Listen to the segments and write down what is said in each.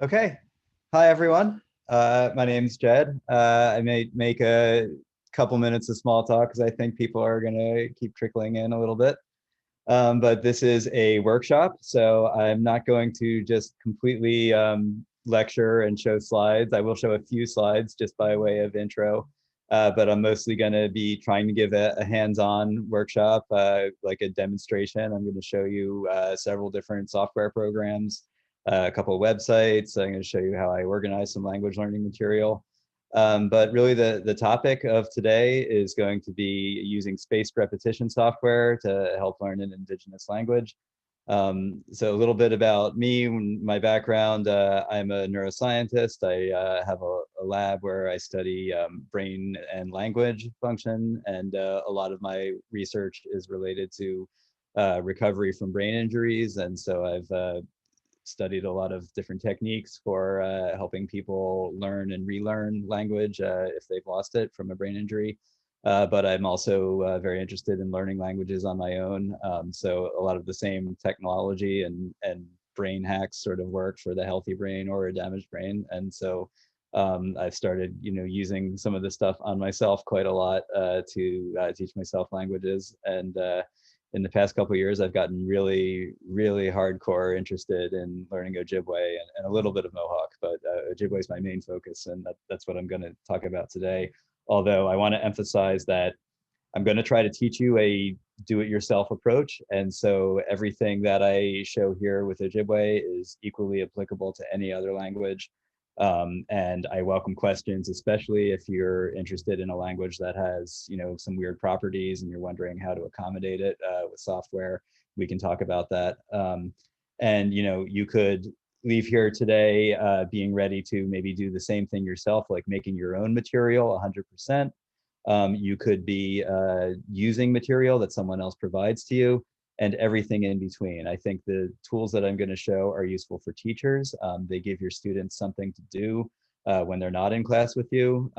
Okay. Hi, everyone. My name's Jed. I may make a couple minutes of small talk because I think people are going to keep trickling in a little bit. But this is a workshop, so I'm not going to just completely lecture and show slides. I will show a few slides just by way of intro, but I'm mostly going to be trying to give a hands-on workshop, like a demonstration. I'm going to show you several different software programs, a couple of websites. I'm going to show you how I organize some language learning material. But really the topic of today is going to be using spaced repetition software to help learn an Indigenous language. So a little bit about me, my background. I'm a neuroscientist. I have a lab where I study brain and language function, and a lot of my research is related to recovery from brain injuries. And so I've studied a lot of different techniques for helping people learn and relearn language if they've lost it from a brain injury. But I'm also very interested in learning languages on my own. So a lot of the same technology and brain hacks sort of work for the healthy brain or a damaged brain. And so I've started, using some of this stuff on myself quite a lot to teach myself languages. And in the past couple of years, I've gotten really, really hardcore interested in learning Ojibwe and a little bit of Mohawk, but Ojibwe is my main focus, and that's what I'm going to talk about today. Although I want to emphasize that I'm going to try to teach you a do-it-yourself approach, and so everything that I show here with Ojibwe is equally applicable to any other language. And I welcome questions, especially if you're interested in a language that has, some weird properties and you're wondering how to accommodate it with software. We can talk about that. And you could leave here today being ready to maybe do the same thing yourself, like making your own material 100%. You could be using material that someone else provides to you, and everything in between. I think the tools that I'm going to show are useful for teachers. They give your students something to do when they're not in class with you.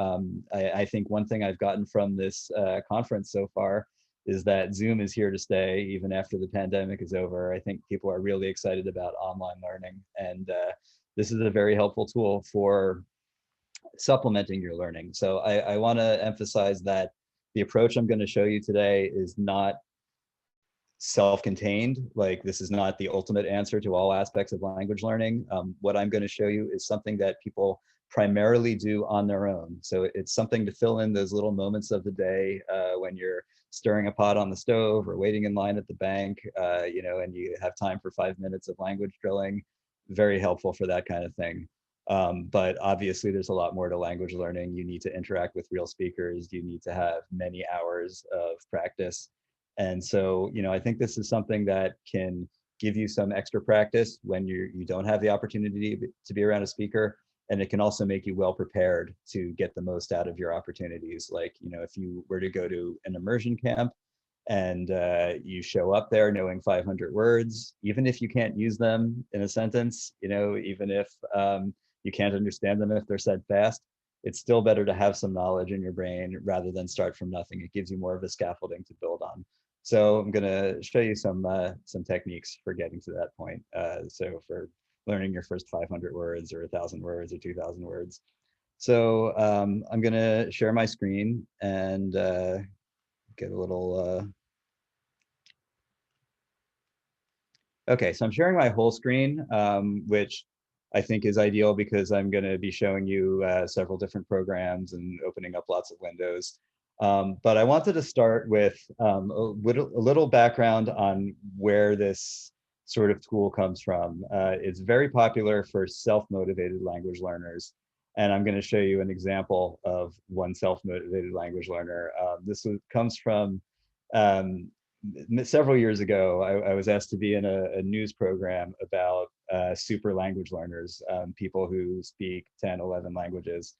I think one thing I've gotten from this conference so far is that Zoom is here to stay even after the pandemic is over. I think people are really excited about online learning, and this is a very helpful tool for supplementing your learning. So I want to emphasize that the approach I'm going to show you today is not self-contained. Like, this is not the ultimate answer to all aspects of language learning. What I'm going to show you is something that people primarily do on their own. So it's something to fill in those little moments of the day when you're stirring a pot on the stove or waiting in line at the bank, and you have time for 5 minutes of language drilling. Very helpful for that kind of thing. But obviously there's a lot more to language learning. You need to interact with real speakers. You need to have many hours of practice. And so, I think this is something that can give you some extra practice when you don't have the opportunity to be around a speaker. And it can also make you well prepared to get the most out of your opportunities. Like, if you were to go to an immersion camp and you show up there knowing 500 words, even if you can't use them in a sentence, even if you can't understand them if they're said fast, it's still better to have some knowledge in your brain rather than start from nothing. It gives you more of a scaffolding to build on. So I'm going to show you some techniques for getting to that point. So for learning your first 500 words or 1,000 words or 2,000 words. So I'm going to share my screen and get a little. Okay, so I'm sharing my whole screen, which I think is ideal because I'm going to be showing you several different programs and opening up lots of windows. But I wanted to start with a little background on where this sort of tool comes from. It's very popular for self-motivated language learners. And I'm going to show you an example of one self-motivated language learner. This comes from several years ago. I was asked to be in a news program about super language learners, people who speak 10, 11 languages.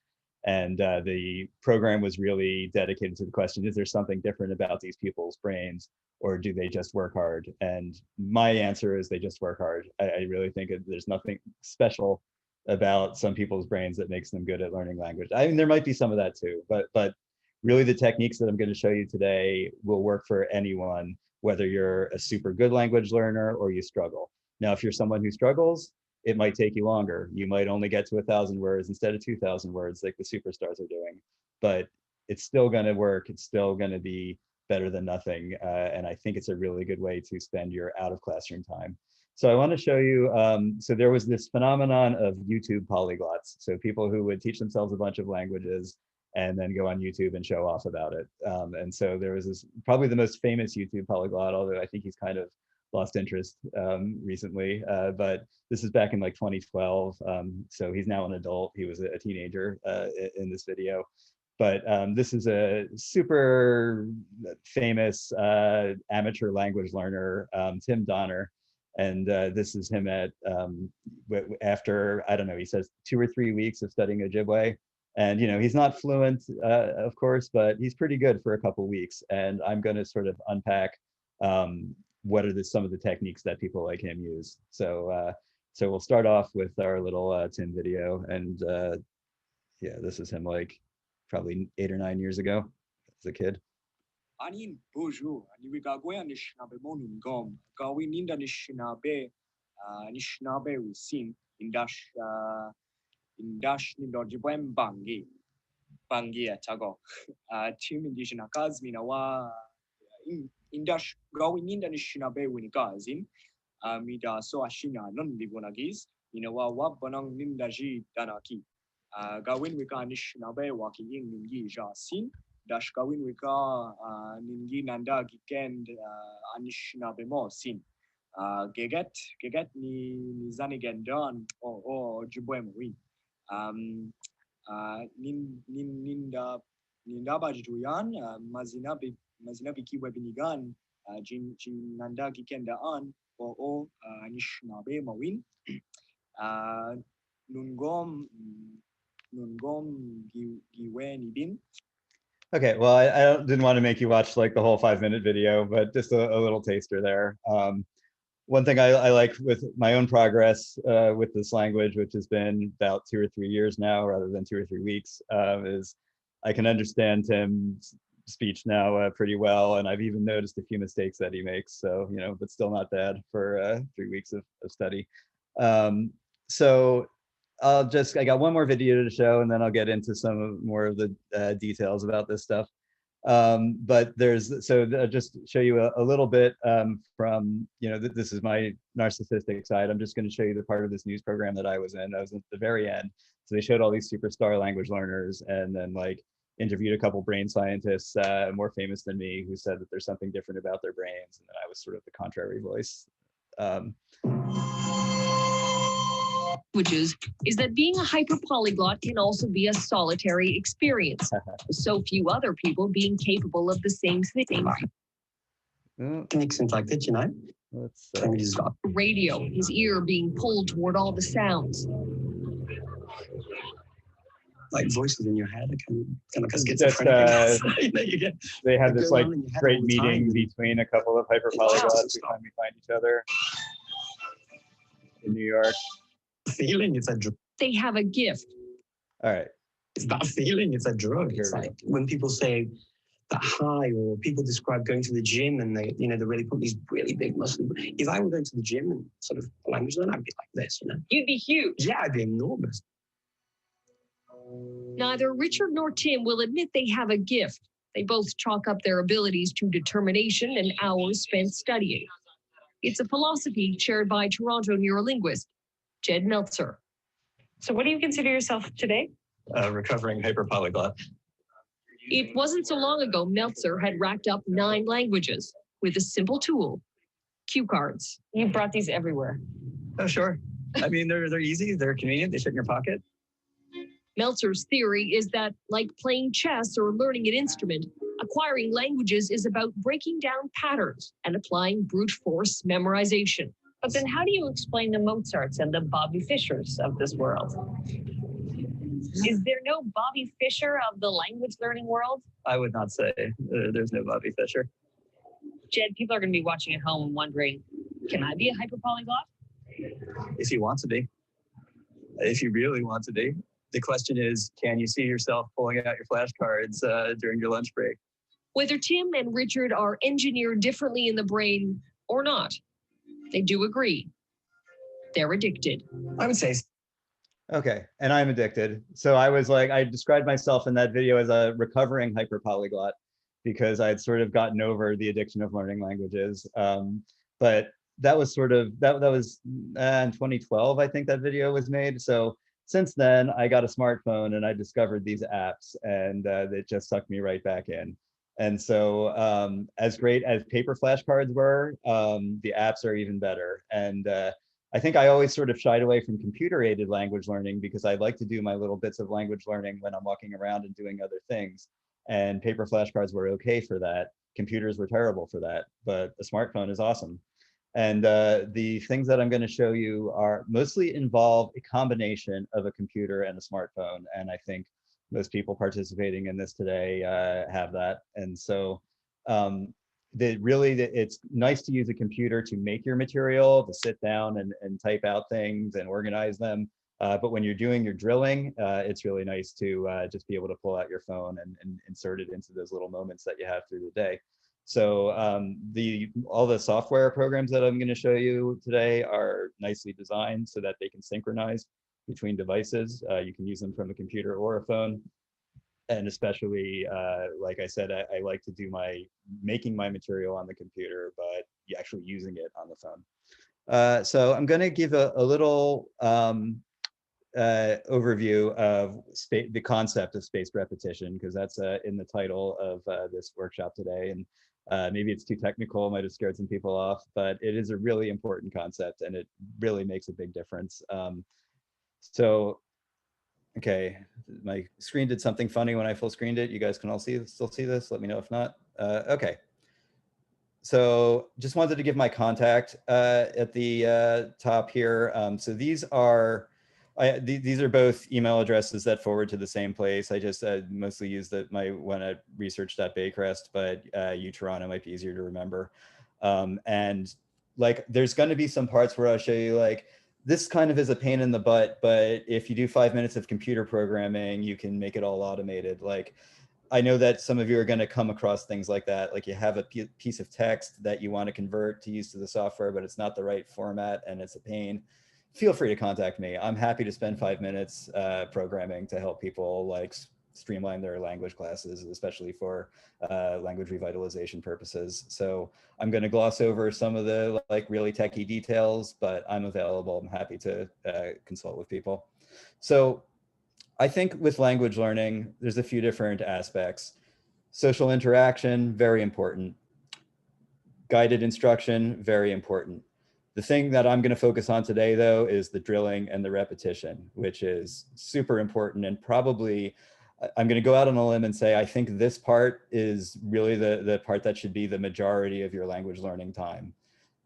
And the program was really dedicated to the question, is there something different about these people's brains, or do they just work hard? And my answer is they just work hard. I really think there's nothing special about some people's brains that makes them good at learning language. I mean, there might be some of that too, but really the techniques that I'm going to show you today will work for anyone, whether you're a super good language learner or you struggle. Now, if you're someone who struggles, it might take you longer. You might only get to 1,000 words instead of 2,000 words like the superstars are doing, but it's still going to work. It's still going to be better than nothing. And I think it's a really good way to spend your out of classroom time. So I want to show you, so there was this phenomenon of YouTube polyglots. So people who would teach themselves a bunch of languages and then go on YouTube and show off about it. And so there was this, probably the most famous YouTube polyglot, although I think he's kind of lost interest recently, but this is back in like 2012. So he's now an adult. He was a teenager in this video. But this is a super famous amateur language learner, Tim Donner. And this is him at, after, I don't know, he says 2 or 3 weeks of studying Ojibwe. And, you know, he's not fluent, of course, but he's pretty good for a couple weeks. And I'm going to sort of unpack what are some of the techniques that people like him use. So, so we'll start off with our little Tim video. And yeah, this is him like probably 8 or 9 years ago as a kid. Anin bonjour, ani wigagwe anishnabe monungom, gawi ninda nishnabe usin, indash nindojibwem bangi atago. Tim Indigenous kazmina wa indash gawi ninda nishnabe winigazin, mida so ashina non libonagiz, inawa wabonang nindaji danaki. Gawin wika nishnabe waki ing ningi jasin. Dash gawin wika ningi nanda gikend anishnabe mo sin. Geget ni zani gendan o Ojibwe win. Ninda bajuyan mazinabi kiwe binigan jin nanda gikenda an o anishnabe mo win. Nungom giwe nibin. Okay, well, I didn't want to make you watch like the whole 5-minute video, but just a little taster there. One thing I like with my own progress with this language, which has been about 2 or 3 years now, rather than 2 or 3 weeks, is I can understand Tim's speech now pretty well, and I've even noticed a few mistakes that he makes. So, you know, but still not bad for 3 weeks of study. So I got one more video to show, and then I'll get into some more of the details about this stuff. But just show you a little bit from, you know, this is my narcissistic side. I'm just going to show you the part of this news program that I was in. I was at the very end. So they showed all these superstar language learners and then like interviewed a couple brain scientists more famous than me who said that there's something different about their brains. And then I was sort of the contrary voice. Languages is that being a hyperpolyglot can also be a solitary experience. So few other people being capable of the same thing. Techniques like that, you know. Radio, his ear being pulled toward all the sounds. Like voices in your head, kind of like schizophrenic. They had this like great meeting between a couple of hyperpolyglots who finally find each other in New York. Feeling it's a drug. They have a gift. All right. It's not feeling, it's a drug. It's like when people say that high, or people describe going to the gym and they, you know, they really put these really big muscles. If I were going to the gym and sort of language learn, I'd be like this, you know. You'd be huge. Yeah, I'd be enormous. Neither Richard nor Tim will admit they have a gift. They both chalk up their abilities to determination and hours spent studying. It's a philosophy shared by Toronto neurolinguist Jed Meltzer. So what do you consider yourself today? Recovering hyperpolyglot. It wasn't so long ago Meltzer had racked up 9 languages with a simple tool, cue cards. You brought these everywhere. Oh, sure. I mean, they're easy, they're convenient, they fit in your pocket. Meltzer's theory is that, like playing chess or learning an instrument, acquiring languages is about breaking down patterns and applying brute force memorization. But then how do you explain the Mozarts and the Bobby Fishers of this world? Is there no Bobby Fischer of the language learning world? I would not say there's no Bobby Fischer. Jed, people are going to be watching at home and wondering, can I be a hyperpolyglot? If you want to be. If you really want to be. The question is, can you see yourself pulling out your flashcards during your lunch break? Whether Tim and Richard are engineered differently in the brain or not, they do agree. they're addicted. I would say Okay, and I'm addicted. So I was like, I described myself in that video as a recovering hyperpolyglot because I had sort of gotten over the addiction of learning languages. But that was sort of, that was in 2012, I think that video was made. So since then, I got a smartphone and I discovered these apps, and it just sucked me right back in. And so as great as paper flashcards were, the apps are even better. And I think I always sort of shied away from computer-aided language learning because I like to do my little bits of language learning when I'm walking around and doing other things. And paper flashcards were okay for that. Computers were terrible for that, but a smartphone is awesome. And the things that I'm going to show you are mostly involve a combination of a computer and a smartphone. And I think most people participating in this today have that. And so it's nice to use a computer to make your material, to sit down and type out things and organize them. But when you're doing your drilling, it's really nice to just be able to pull out your phone and insert it into those little moments that you have through the day. So all the software programs that I'm going to show you today are nicely designed so that they can synchronize between devices. You can use them from a computer or a phone. And especially, like I said, I like to do making my material on the computer, but actually using it on the phone. So I'm going to give a little overview of the concept of spaced repetition, because that's in the title of this workshop today. And maybe it's too technical, might have scared some people off, but it is a really important concept and it really makes a big difference. Okay, my screen did something funny when I full screened it. You guys can all still see this? Let me know if not. Okay. So just wanted to give my contact at the top here. So these are both email addresses that forward to the same place. I just mostly use my one at research.baycrest, but Toronto might be easier to remember. And like, there's going to be some parts where I'll show you like, this kind of is a pain in the butt, but if you do 5 minutes of computer programming, you can make it all automated. Like, I know that some of you are going to come across things like that. Like you have a piece of text that you want to convert to use to the software, but it's not the right format and it's a pain. Feel free to contact me. I'm happy to spend 5 minutes programming to help people like streamline their language classes, especially for language revitalization purposes. So I'm going to gloss over some of the like really techie details, but I'm available. I'm happy to consult with people. So I think with language learning, there's a few different aspects. Social interaction, very important. Guided instruction, very important. The thing that I'm going to focus on today, though, is the drilling and the repetition, which is super important. And probably, I'm going to go out on a limb and say, I think this part is really the part that should be the majority of your language learning time.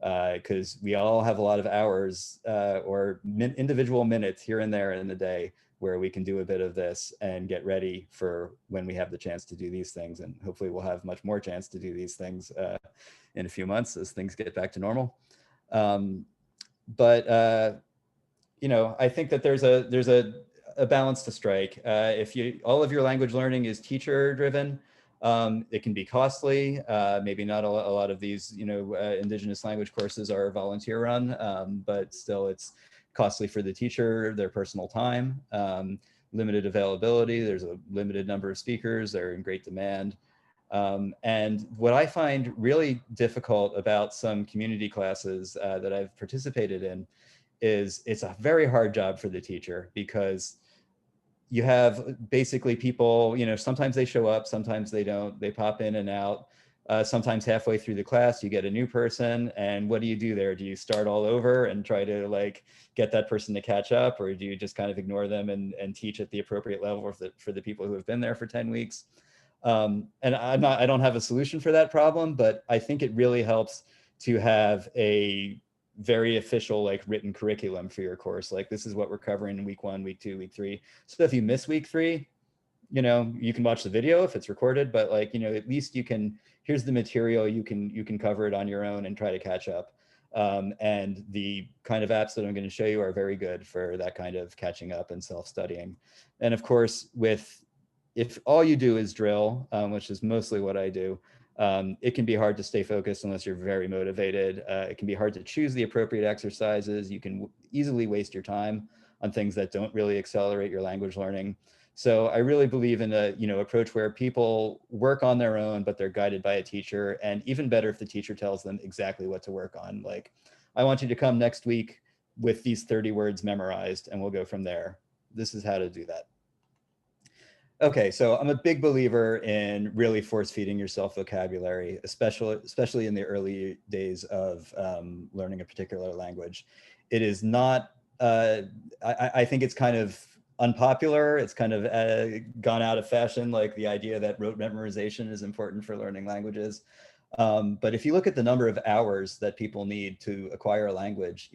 Because we all have a lot of hours or individual minutes here and there in the day where we can do a bit of this and get ready for when we have the chance to do these things. And hopefully we'll have much more chance to do these things in a few months as things get back to normal. You know, I think that there's a balance to strike. If all of your language learning is teacher driven, it can be costly. Maybe not a lot of these, you know, Indigenous language courses are volunteer run, but still it's costly for the teacher, their personal time, limited availability. There's a limited number of speakers. They're in great demand. And what I find really difficult about some community classes that I've participated in is it's a very hard job for the teacher, because you have basically people, you know, sometimes they show up, sometimes they don't, they pop in and out. Sometimes halfway through the class, you get a new person, and what do you do there? Do you start all over and try to like get that person to catch up, or do you just kind of ignore them and teach at the appropriate level for the people who have been there for 10 weeks? And I don't have a solution for that problem, but I think it really helps to have a very official, like written curriculum for your course. Like, this is what we're covering in week 1, week 2, week 3. So if you miss week 3, you know, you can watch the video if it's recorded, but like, you know, at least you can, here's the material, you can cover it on your own and try to catch up. And the kind of apps that I'm going to show you are very good for that kind of catching up and self-studying. And of course, if all you do is drill, which is mostly what I do, It can be hard to stay focused unless you're very motivated. It can be hard to choose the appropriate exercises. You can easily waste your time on things that don't really accelerate your language learning. So I really believe in a approach where people work on their own, but they're guided by a teacher. And even better if the teacher tells them exactly what to work on. Like, I want you to come next week with these 30 words memorized, and we'll go from there. This is how to do that. Okay, so I'm a big believer in really force feeding yourself vocabulary, especially in the early days of learning a particular language. It is not, I think it's kind of unpopular. It's kind of gone out of fashion, like the idea that rote memorization is important for learning languages. But if you look at the number of hours that people need to acquire a language,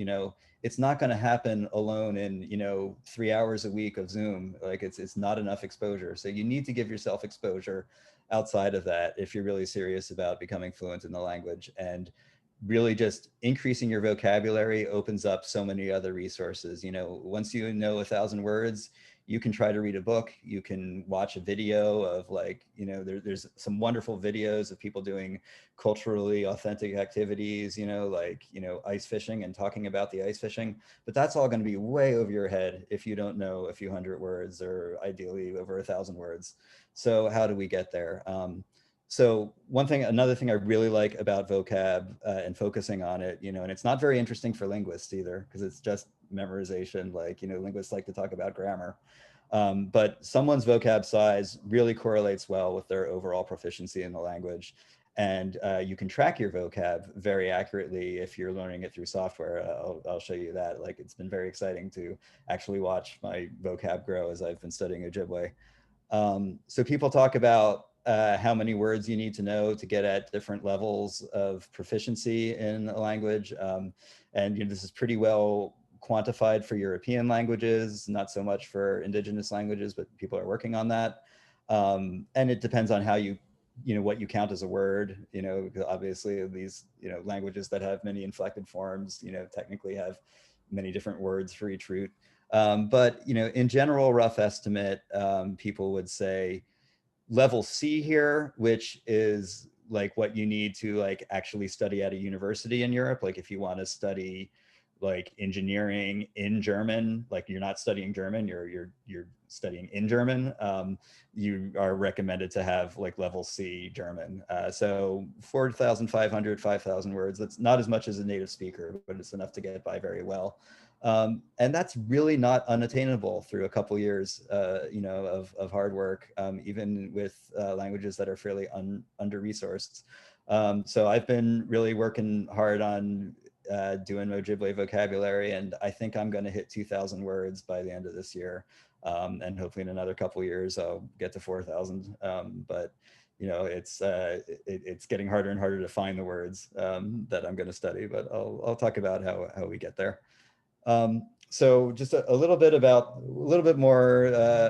it's not going to happen alone in 3 hours a week of Zoom. Like it's not enough exposure. So you need to give yourself exposure outside of that if you're really serious about becoming fluent in the language. And really just increasing your vocabulary opens up so many other resources. Once you know 1,000 words, you can try to read a book, you can watch a video of there's some wonderful videos of people doing culturally authentic activities, ice fishing and talking about the ice fishing, but that's all going to be way over your head if you don't know a few hundred words, or ideally over 1,000 words. So how do we get there? So another thing I really like about vocab and focusing on it, and it's not very interesting for linguists either, because it's just memorization. Linguists like to talk about grammar. But someone's vocab size really correlates well with their overall proficiency in the language. And you can track your vocab very accurately if you're learning it through software. I'll show you that. It's been very exciting to actually watch my vocab grow as I've been studying Ojibwe. So people talk about how many words you need to know to get at different levels of proficiency in a language. And this is pretty well quantified for European languages, not so much for indigenous languages, but people are working on that. And it depends on how what you count as a word, obviously these, languages that have many inflected forms, technically have many different words for each root. But, in general, rough estimate, people would say level C here, which is like what you need to actually study at a university in Europe. Like if you want to study engineering in German, you're not studying German, you're studying in German, you are recommended to have level C German. So 4,500, 5,000 words, that's not as much as a native speaker, but it's enough to get by very well. And that's really not unattainable through a couple years, of hard work, even with languages that are fairly under-resourced. So I've been really working hard on doing Ojibwe vocabulary, and I think I'm going to hit 2,000 words by the end of this year. And hopefully in another couple years, I'll get to 4,000. But it's getting harder and harder to find the words that I'm going to study, but I'll talk about how we get there. So just a little bit more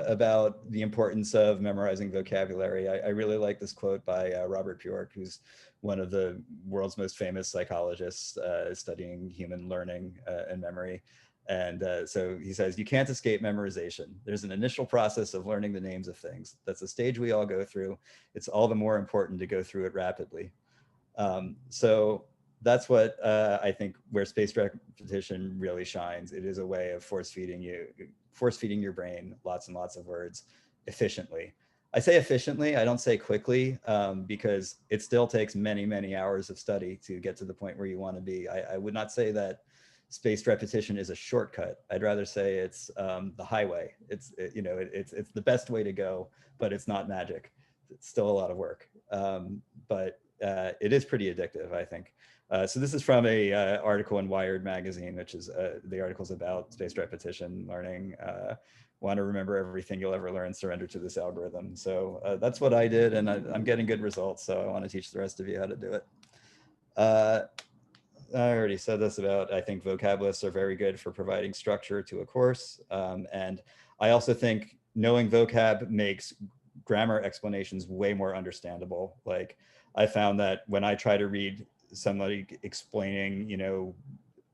about the importance of memorizing vocabulary. I really like this quote by Robert Bjork, who's one of the world's most famous psychologists studying human learning and memory. And so he says, "You can't escape memorization. There's an initial process of learning the names of things. That's a stage we all go through. It's all the more important to go through it rapidly." So that's what I think where spaced repetition really shines. It is a way of force feeding your brain lots and lots of words efficiently. I say efficiently, I don't say quickly, because it still takes many, many hours of study to get to the point where you want to be. I would not say that spaced repetition is a shortcut. I'd rather say it's the highway. It's the best way to go, but it's not magic. It's still a lot of work, but it is pretty addictive, I think. So this is from a article in Wired magazine, which is the article's about spaced repetition learning. Want to remember everything you'll ever learn, surrender to this algorithm. So that's what I did, and I'm getting good results. So I want to teach the rest of you how to do it. I already said this about, I think vocab lists are very good for providing structure to a course. And I also think knowing vocab makes grammar explanations way more understandable. Like I found that when I try to read somebody explaining,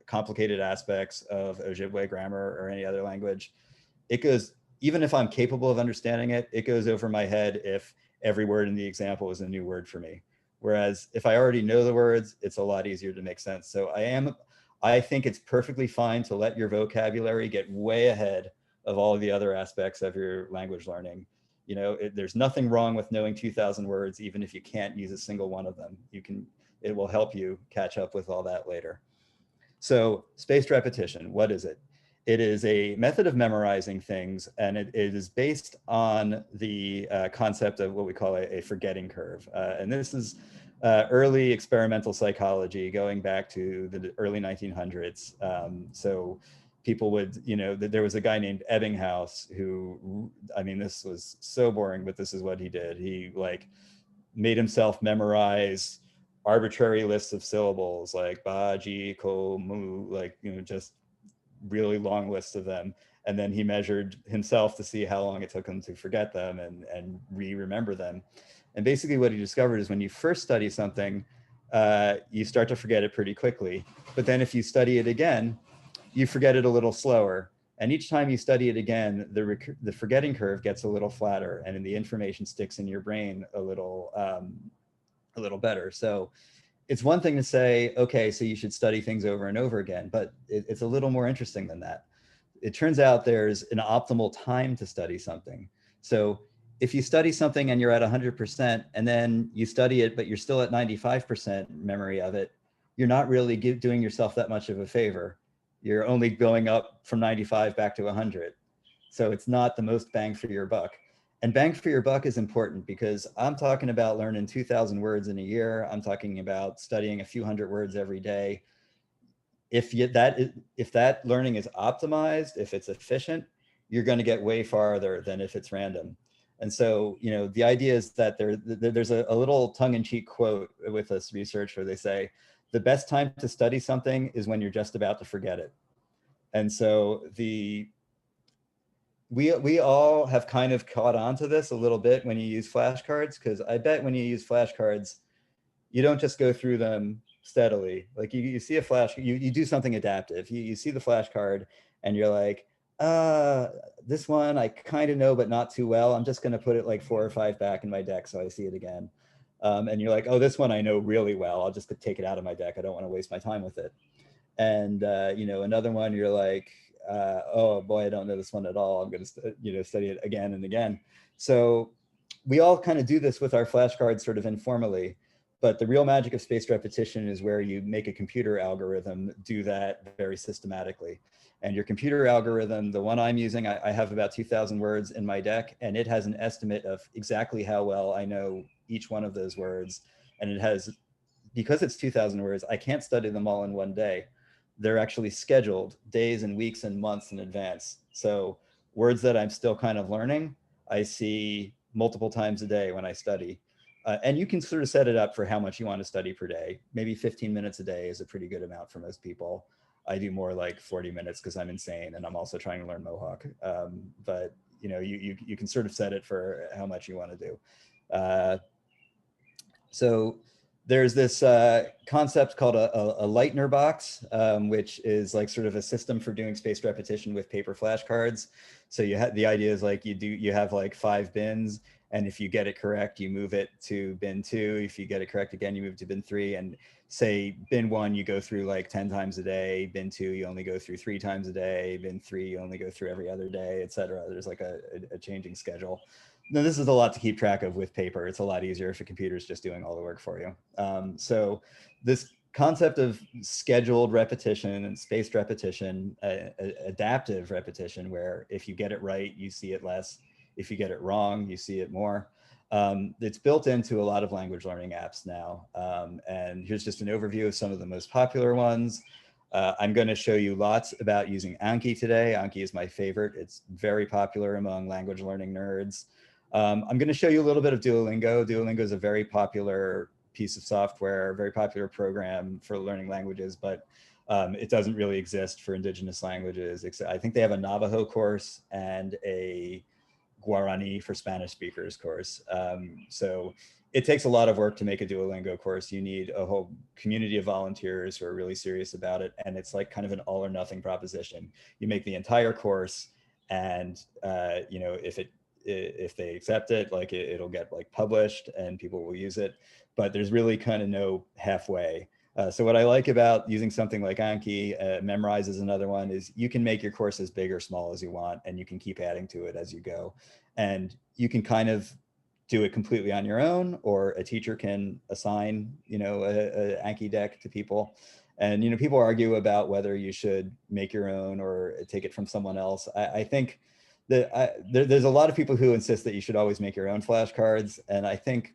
complicated aspects of Ojibwe grammar or any other language, it goes, even if I'm capable of understanding it, it goes over my head if every word in the example is a new word for me. Whereas if I already know the words, it's a lot easier to make sense. So I think it's perfectly fine to let your vocabulary get way ahead of all of the other aspects of your language learning. You know, there's nothing wrong with knowing 2,000 words, even if you can't use a single one of them. It will help you catch up with all that later. So spaced repetition, what is it? It is a method of memorizing things, and it is based on the concept of what we call a forgetting curve. And this is early experimental psychology going back to the early 1900s. So people would, you know, there was a guy named Ebbinghaus who, I mean, this was so boring, but this is what he did. He like made himself memorize arbitrary lists of syllables like ba, ji, ko, mu, like, you know, just really long lists of them. And then he measured himself to see how long it took him to forget them and remember them. And basically what he discovered is when you first study something, you start to forget it pretty quickly. But then if you study it again, you forget it a little slower. And each time you study it again, the forgetting curve gets a little flatter, and the information sticks in your brain a little better. So it's one thing to say, okay, so you should study things over and over again, but it's a little more interesting than that. It turns out there's an optimal time to study something. So if you study something and you're at 100%, and then you study it, but you're still at 95% memory of it, you're not really doing yourself that much of a favor. You're only going up from 95 back to 100. So it's not the most bang for your buck. And bang for your buck is important because I'm talking about learning 2,000 words in a year. I'm talking about studying a few hundred words every day. If that learning is optimized, if it's efficient, you're going to get way farther than if it's random. And so, you know, the idea is that there's a little tongue-in-cheek quote with this research where they say, the best time to study something is when you're just about to forget it. And so we all have kind of caught on to this a little bit when you use flashcards, because I bet when you use flashcards, you don't just go through them steadily. Like you see a flash, you do something adaptive. You see the flashcard and you're like, this one I kind of know, but not too well. I'm just going to put it like 4 or 5 back in my deck so I see it again. And you're like, oh, this one I know really well. I'll just take it out of my deck. I don't want to waste my time with it. And you know, another one you're like, oh boy, I don't know this one at all. I'm going to study it again and again. So we all kind of do this with our flashcards sort of informally. But the real magic of spaced repetition is where you make a computer algorithm do that very systematically. And your computer algorithm, the one I'm using, I have about 2,000 words in my deck, and it has an estimate of exactly how well I know each one of those words. And it has, because it's 2,000 words, I can't study them all in one day. They're actually scheduled days and weeks and months in advance. So words that I'm still kind of learning, I see multiple times a day when I study. And you can sort of set it up for how much you want to study per day. Maybe 15 minutes a day is a pretty good amount for most people. I do more like 40 minutes because I'm insane and I'm also trying to learn Mohawk. But you know, you can sort of set it for how much you want to do. So there's this concept called a Lightner box, which is like sort of a system for doing spaced repetition with paper flashcards. So the idea is like you have like 5 bins. And if you get it correct, you move it to bin 2. If you get it correct again, you move to bin 3. And say bin 1, you go through like 10 times a day. Bin 2, you only go through 3 times a day. Bin 3, you only go through every other day, et cetera. There's like a changing schedule. Now, this is a lot to keep track of with paper. It's a lot easier if a computer is just doing all the work for you. So this concept of scheduled repetition and spaced repetition, adaptive repetition, where if you get it right, you see it less. If you get it wrong, you see it more. It's built into a lot of language learning apps now. And here's just an overview of some of the most popular ones. I'm going to show you lots about using Anki today. Anki is my favorite. It's very popular among language learning nerds. I'm going to show you a little bit of Duolingo. Duolingo is a very popular piece of software, very popular program for learning languages, but it doesn't really exist for indigenous languages. I think they have a Navajo course and a Guarani for Spanish speakers course. So it takes a lot of work to make a Duolingo course. You need a whole community of volunteers who are really serious about it. And it's like kind of an all or nothing proposition. You make the entire course, and you know, if if they accept it, like it'll get like published and people will use it, but there's really kind of no halfway. So what I like about using something like Anki, Memrise is another one, is you can make your course as big or small as you want, and you can keep adding to it as you go. And you can kind of do it completely on your own, or a teacher can assign, you know, a Anki deck to people. And, you know, people argue about whether you should make your own or take it from someone else. I think that there's a lot of people who insist that you should always make your own flashcards. And I think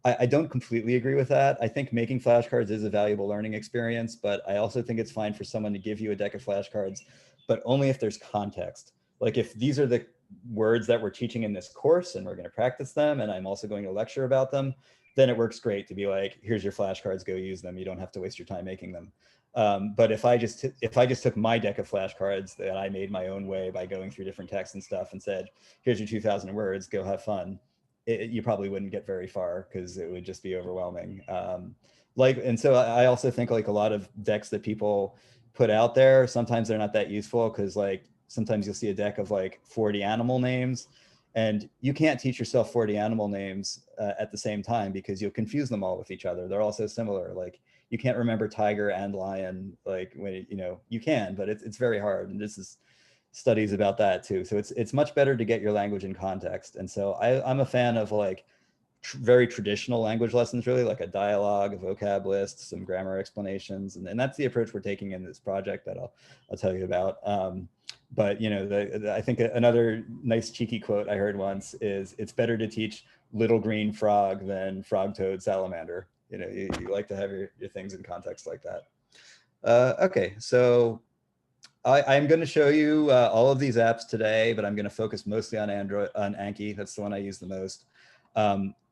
I don't completely agree with that. I think making flashcards is a valuable learning experience, but I also think it's fine for someone to give you a deck of flashcards, but only if there's context. Like if these are the words that we're teaching in this course and we're going to practice them, and I'm also going to lecture about them, then it works great to be like, here's your flashcards, go use them. You don't have to waste your time making them. But if I just took my deck of flashcards that I made my own way by going through different texts and stuff and said, here's your 2,000 words, go have fun, you probably wouldn't get very far because it would just be overwhelming. And so I also think like a lot of decks that people put out there, sometimes they're not that useful because like sometimes you'll see a deck of like 40 animal names, and you can't teach yourself 40 animal names at the same time because you'll confuse them all with each other. They're all so similar. Like you can't remember tiger and lion, like when, you know, you can, but it's very hard. And this is studies about that too. So it's much better to get your language in context. And so I'm a fan of like very traditional language lessons, really, like a dialogue, a vocab list, some grammar explanations. And that's the approach we're taking in this project that I'll tell you about. But you know, I think another nice cheeky quote I heard once is, it's better to teach little green frog than frog, toad, salamander. You know, you like to have your things in context like that. Okay, so I'm going to show you all of these apps today, but I'm going to focus mostly on Anki. That's the one I use the most.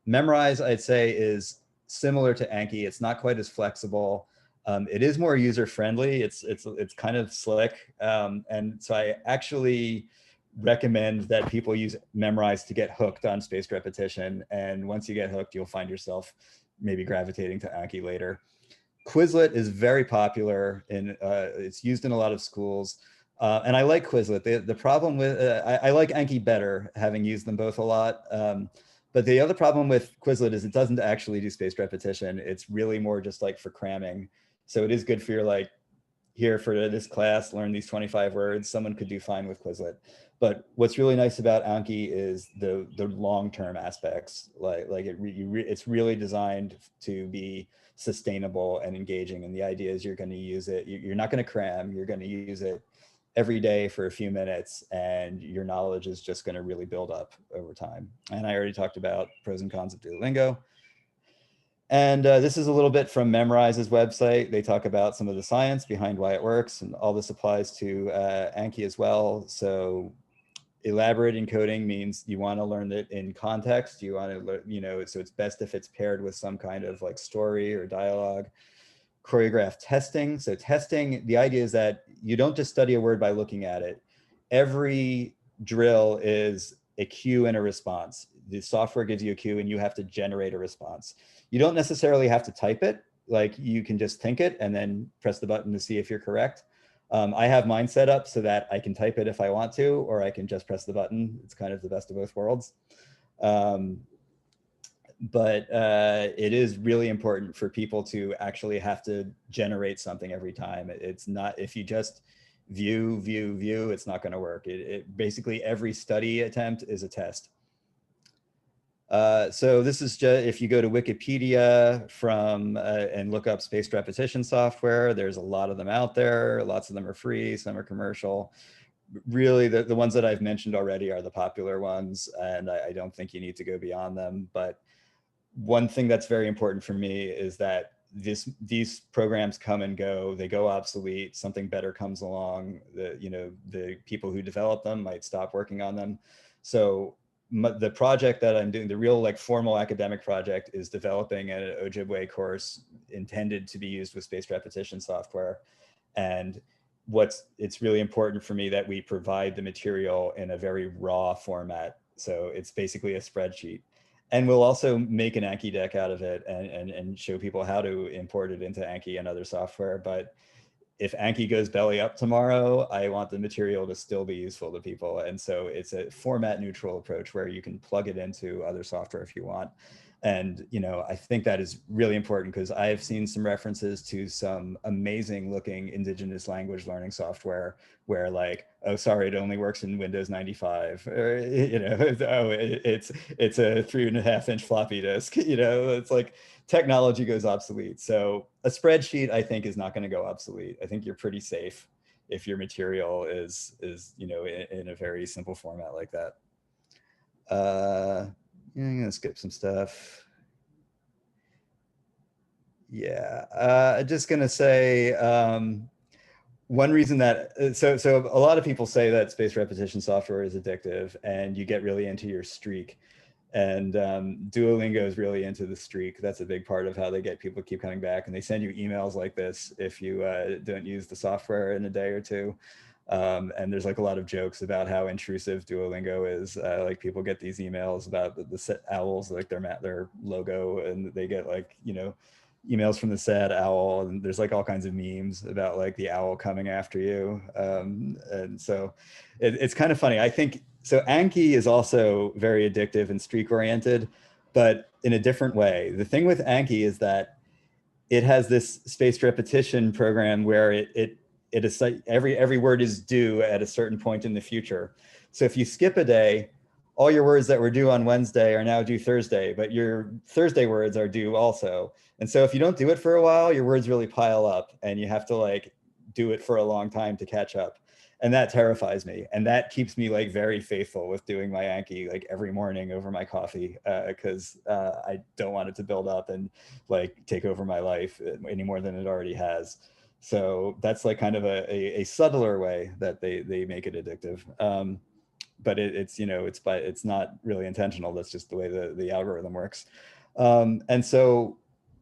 Memrise, I'd say, is similar to Anki. It's not quite as flexible. It is more user-friendly. It's kind of slick. And so I actually recommend that people use Memrise to get hooked on spaced repetition. And once you get hooked, you'll find yourself maybe gravitating to Anki later. Quizlet is very popular, and it's used in a lot of schools. And I like Quizlet. The problem with, I like Anki better, having used them both a lot. But the other problem with Quizlet is it doesn't actually do spaced repetition. It's really more just like for cramming. So it is good for your like, here for this class, learn these 25 words. Someone could do fine with Quizlet. But what's really nice about Anki is the long-term aspects. It's really designed to be sustainable and engaging. And the idea is you're going to use it. You're not going to cram. You're going to use it every day for a few minutes, and your knowledge is just going to really build up over time. And I already talked about pros and cons of Duolingo. And this is a little bit from Memrise's website. They talk about some of the science behind why it works, and all this applies to Anki as well. So elaborate encoding means you want to learn it in context. You want to learn, you know, so it's best if it's paired with some kind of like story or dialogue. Choreographed testing. So testing, the idea is that you don't just study a word by looking at it. Every drill is a cue and a response. The software gives you a cue and you have to generate a response. You don't necessarily have to type it. Like you can just think it and then press the button to see if you're correct. I have mine set up so that I can type it if I want to, or I can just press the button. It's kind of the best of both worlds. But it is really important for people to actually have to generate something every time. It's not, if you just view, it's not going to work. Basically every study attempt is a test. So this is just, if you go to Wikipedia and look up spaced repetition software, there's a lot of them out there. Lots of them are free, some are commercial. Really, the ones that I've mentioned already are the popular ones, and I don't think you need to go beyond them. But one thing that's very important for me is that these programs come and go, they go obsolete, something better comes along, the people who develop them might stop working on them. So the project that I'm doing, the real like formal academic project, is developing an Ojibwe course intended to be used with spaced repetition software. And it's really important for me that we provide the material in a very raw format. So it's basically a spreadsheet. And we'll also make an Anki deck out of it and show people how to import it into Anki and other software. But if Anki goes belly up tomorrow, I want the material to still be useful to people. And so it's a format neutral approach where you can plug it into other software if you want. And, you know, I think that is really important because I've seen some references to some amazing looking indigenous language learning software where like, oh, sorry, it only works in Windows 95, or, you know, oh, it's a 3.5-inch floppy disk, you know, it's like technology goes obsolete. So a spreadsheet, I think, is not going to go obsolete. I think you're pretty safe if your material is you know, in a very simple format like that. Yeah, I'm gonna skip some stuff. Yeah, I'm just gonna say one reason that so a lot of people say that spaced repetition software is addictive, and you get really into your streak. And Duolingo is really into the streak. That's a big part of how they get people to keep coming back. And they send you emails like this if you don't use the software in a day or two. And there's like a lot of jokes about how intrusive Duolingo is. Like people get these emails about the owls, like their logo, and they get like, you know, emails from the sad owl, and there's like all kinds of memes about like the owl coming after you. And so it's kind of funny. I think, so Anki is also very addictive and streak oriented, but in a different way. The thing with Anki is that it has this spaced repetition program where it is every word is due at a certain point in the future. So if you skip a day, all your words that were due on Wednesday are now due Thursday, but your Thursday words are due also. And so if you don't do it for a while, your words really pile up and you have to like do it for a long time to catch up. And that terrifies me. And that keeps me like very faithful with doing my Anki like every morning over my coffee, because I don't want it to build up and like take over my life any more than it already has. So that's like kind of a subtler way that they make it addictive. But it's, you know, it's not really intentional. That's just the way the algorithm works. And so,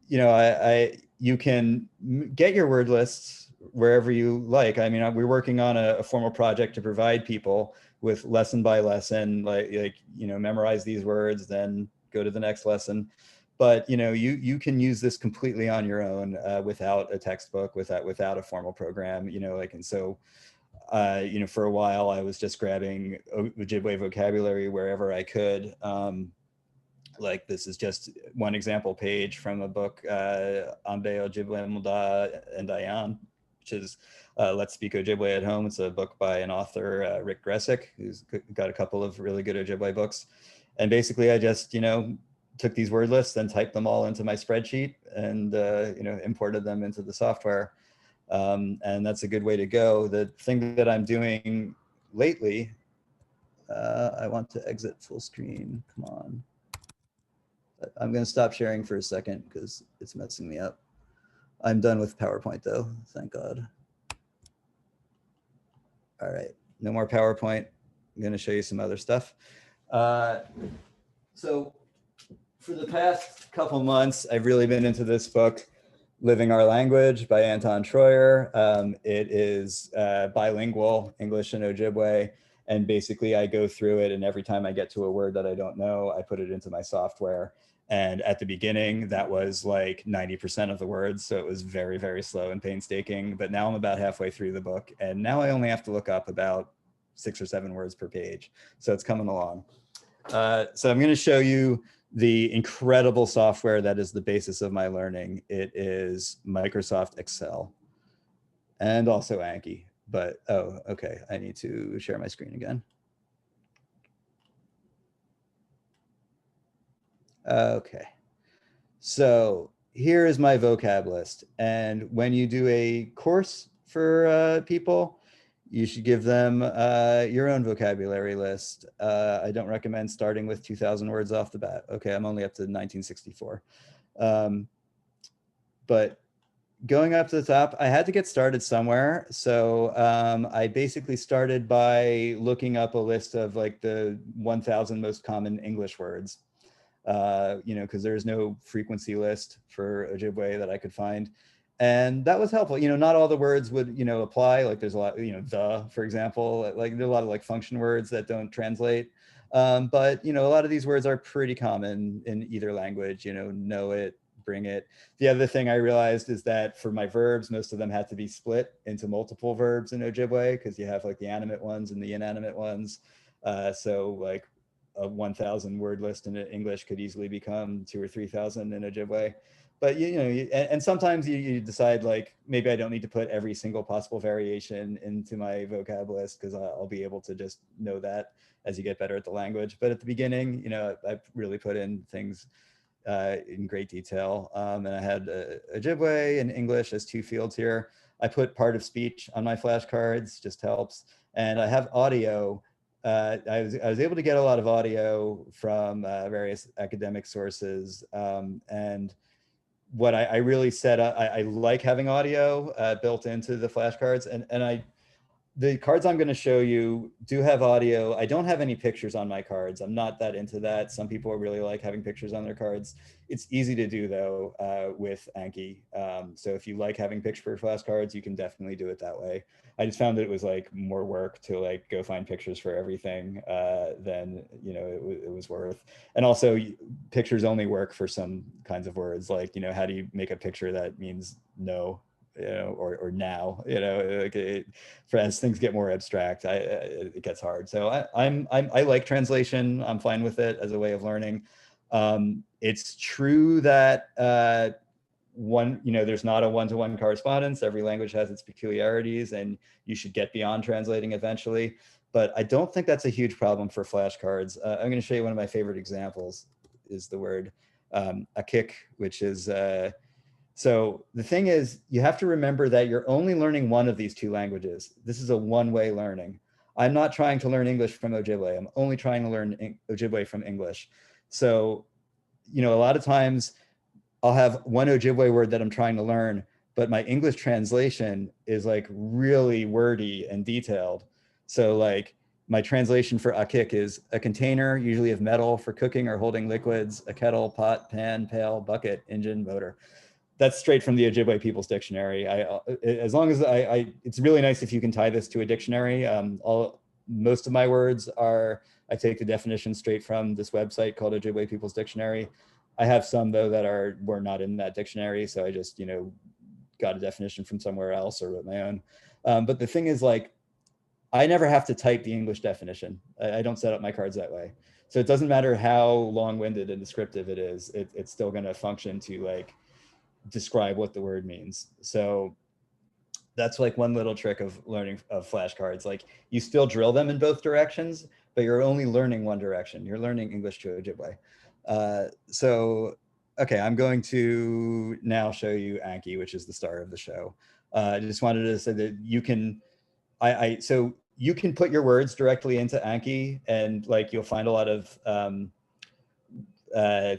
you know, you can get your word lists wherever you like. I mean, we're working on a formal project to provide people with lesson by lesson, like you know, memorize these words, then go to the next lesson. But you know, you can use this completely on your own without a textbook, without a formal program. You know, like, and so you know, for a while I was just grabbing Ojibwe vocabulary wherever I could. Like this is just one example page from a book, Ambe Ojibwe Muda and Ayan, which is Let's Speak Ojibwe at Home. It's a book by an author, Rick Gressick, who's got a couple of really good Ojibwe books. And basically I just, you know, took these word lists and typed them all into my spreadsheet and, you know, imported them into the software. And that's a good way to go. The thing that I'm doing lately, I want to exit full screen, come on. I'm going to stop sharing for a second because it's messing me up. I'm done with PowerPoint though, thank God. All right, no more PowerPoint. I'm going to show you some other stuff. So for the past couple months, I've really been into this book, Living Our Language by Anton Troyer. It is bilingual, English and Ojibwe. And basically I go through it, and every time I get to a word that I don't know, I put it into my software. And at the beginning, that was like 90% of the words. So it was very, very slow and painstaking. But now I'm about halfway through the book. And now I only have to look up about 6 or 7 words per page. So it's coming along. So I'm going to show you the incredible software that is the basis of my learning. It is Microsoft Excel and also Anki. But, oh, okay, I need to share my screen again. Okay, so here is my vocab list. And when you do a course for people, you should give them your own vocabulary list. I don't recommend starting with 2,000 words off the bat. Okay, I'm only up to 1964. But going up to the top, I had to get started somewhere. So I basically started by looking up a list of like the 1,000 most common English words. You know, because there's no frequency list for Ojibwe that I could find. And that was helpful. You know, not all the words would, you know, apply. Like there's a lot, you know, the, for example, like there are a lot of like function words that don't translate. But, you know, a lot of these words are pretty common in either language, you know it, bring it. The other thing I realized is that for my verbs, most of them had to be split into multiple verbs in Ojibwe, because you have like the animate ones and the inanimate ones. So like a 1,000 word list in English could easily become 2,000 or 3,000 in Ojibwe. But and sometimes you decide like, maybe I don't need to put every single possible variation into my vocab list, because I'll be able to just know that as you get better at the language. But at the beginning, I really put in things in great detail. And I had Ojibwe and English as 2 fields here. I put part of speech on my flashcards, just helps. And I have audio. I was able to get a lot of audio from various academic sources. And what I really set up, I like having audio built into the flashcards, and the cards I'm going to show you do have audio. I don't have any pictures on my cards. I'm not that into that. Some people really like having pictures on their cards. It's easy to do though with Anki. So if you like having picture flashcards, you can definitely do it that way. I just found that it was like more work to like go find pictures for everything than it was worth. And also pictures only work for some kinds of words, like how do you make a picture that means no? Or now, for as things get more abstract, it gets hard. So I like translation. I'm fine with it as a way of learning. It's true that there's not a one-to-one correspondence. Every language has its peculiarities, and you should get beyond translating eventually. But I don't think that's a huge problem for flashcards. I'm going to show you one of my favorite examples. Is the word akik, which is so the thing is, you have to remember that you're only learning one of these 2 languages. This is a one-way learning. I'm not trying to learn English from Ojibwe. I'm only trying to learn Ojibwe from English. So, a lot of times I'll have one Ojibwe word that I'm trying to learn, but my English translation is like really wordy and detailed. So like my translation for akik is a container, usually of metal, for cooking or holding liquids, a kettle, pot, pan, pail, bucket, engine, motor. That's straight from the Ojibwe People's Dictionary. As long as it's really nice if you can tie this to a dictionary. Most of my words I take the definition straight from this website called Ojibwe People's Dictionary. I have some though that were not in that dictionary, so I just got a definition from somewhere else or wrote my own. But the thing is, like, I never have to type the English definition. I don't set up my cards that way, so it doesn't matter how long-winded and descriptive it is. It's still going to function to like describe what the word means. So that's like one little trick of learning of flashcards. Like, you still drill them in both directions, but you're only learning one direction. You're learning English to Ojibwe. So, okay, I'm going to now show you Anki, which is the star of the show. I just wanted to say that you can, so you can put your words directly into Anki, and like you'll find a lot of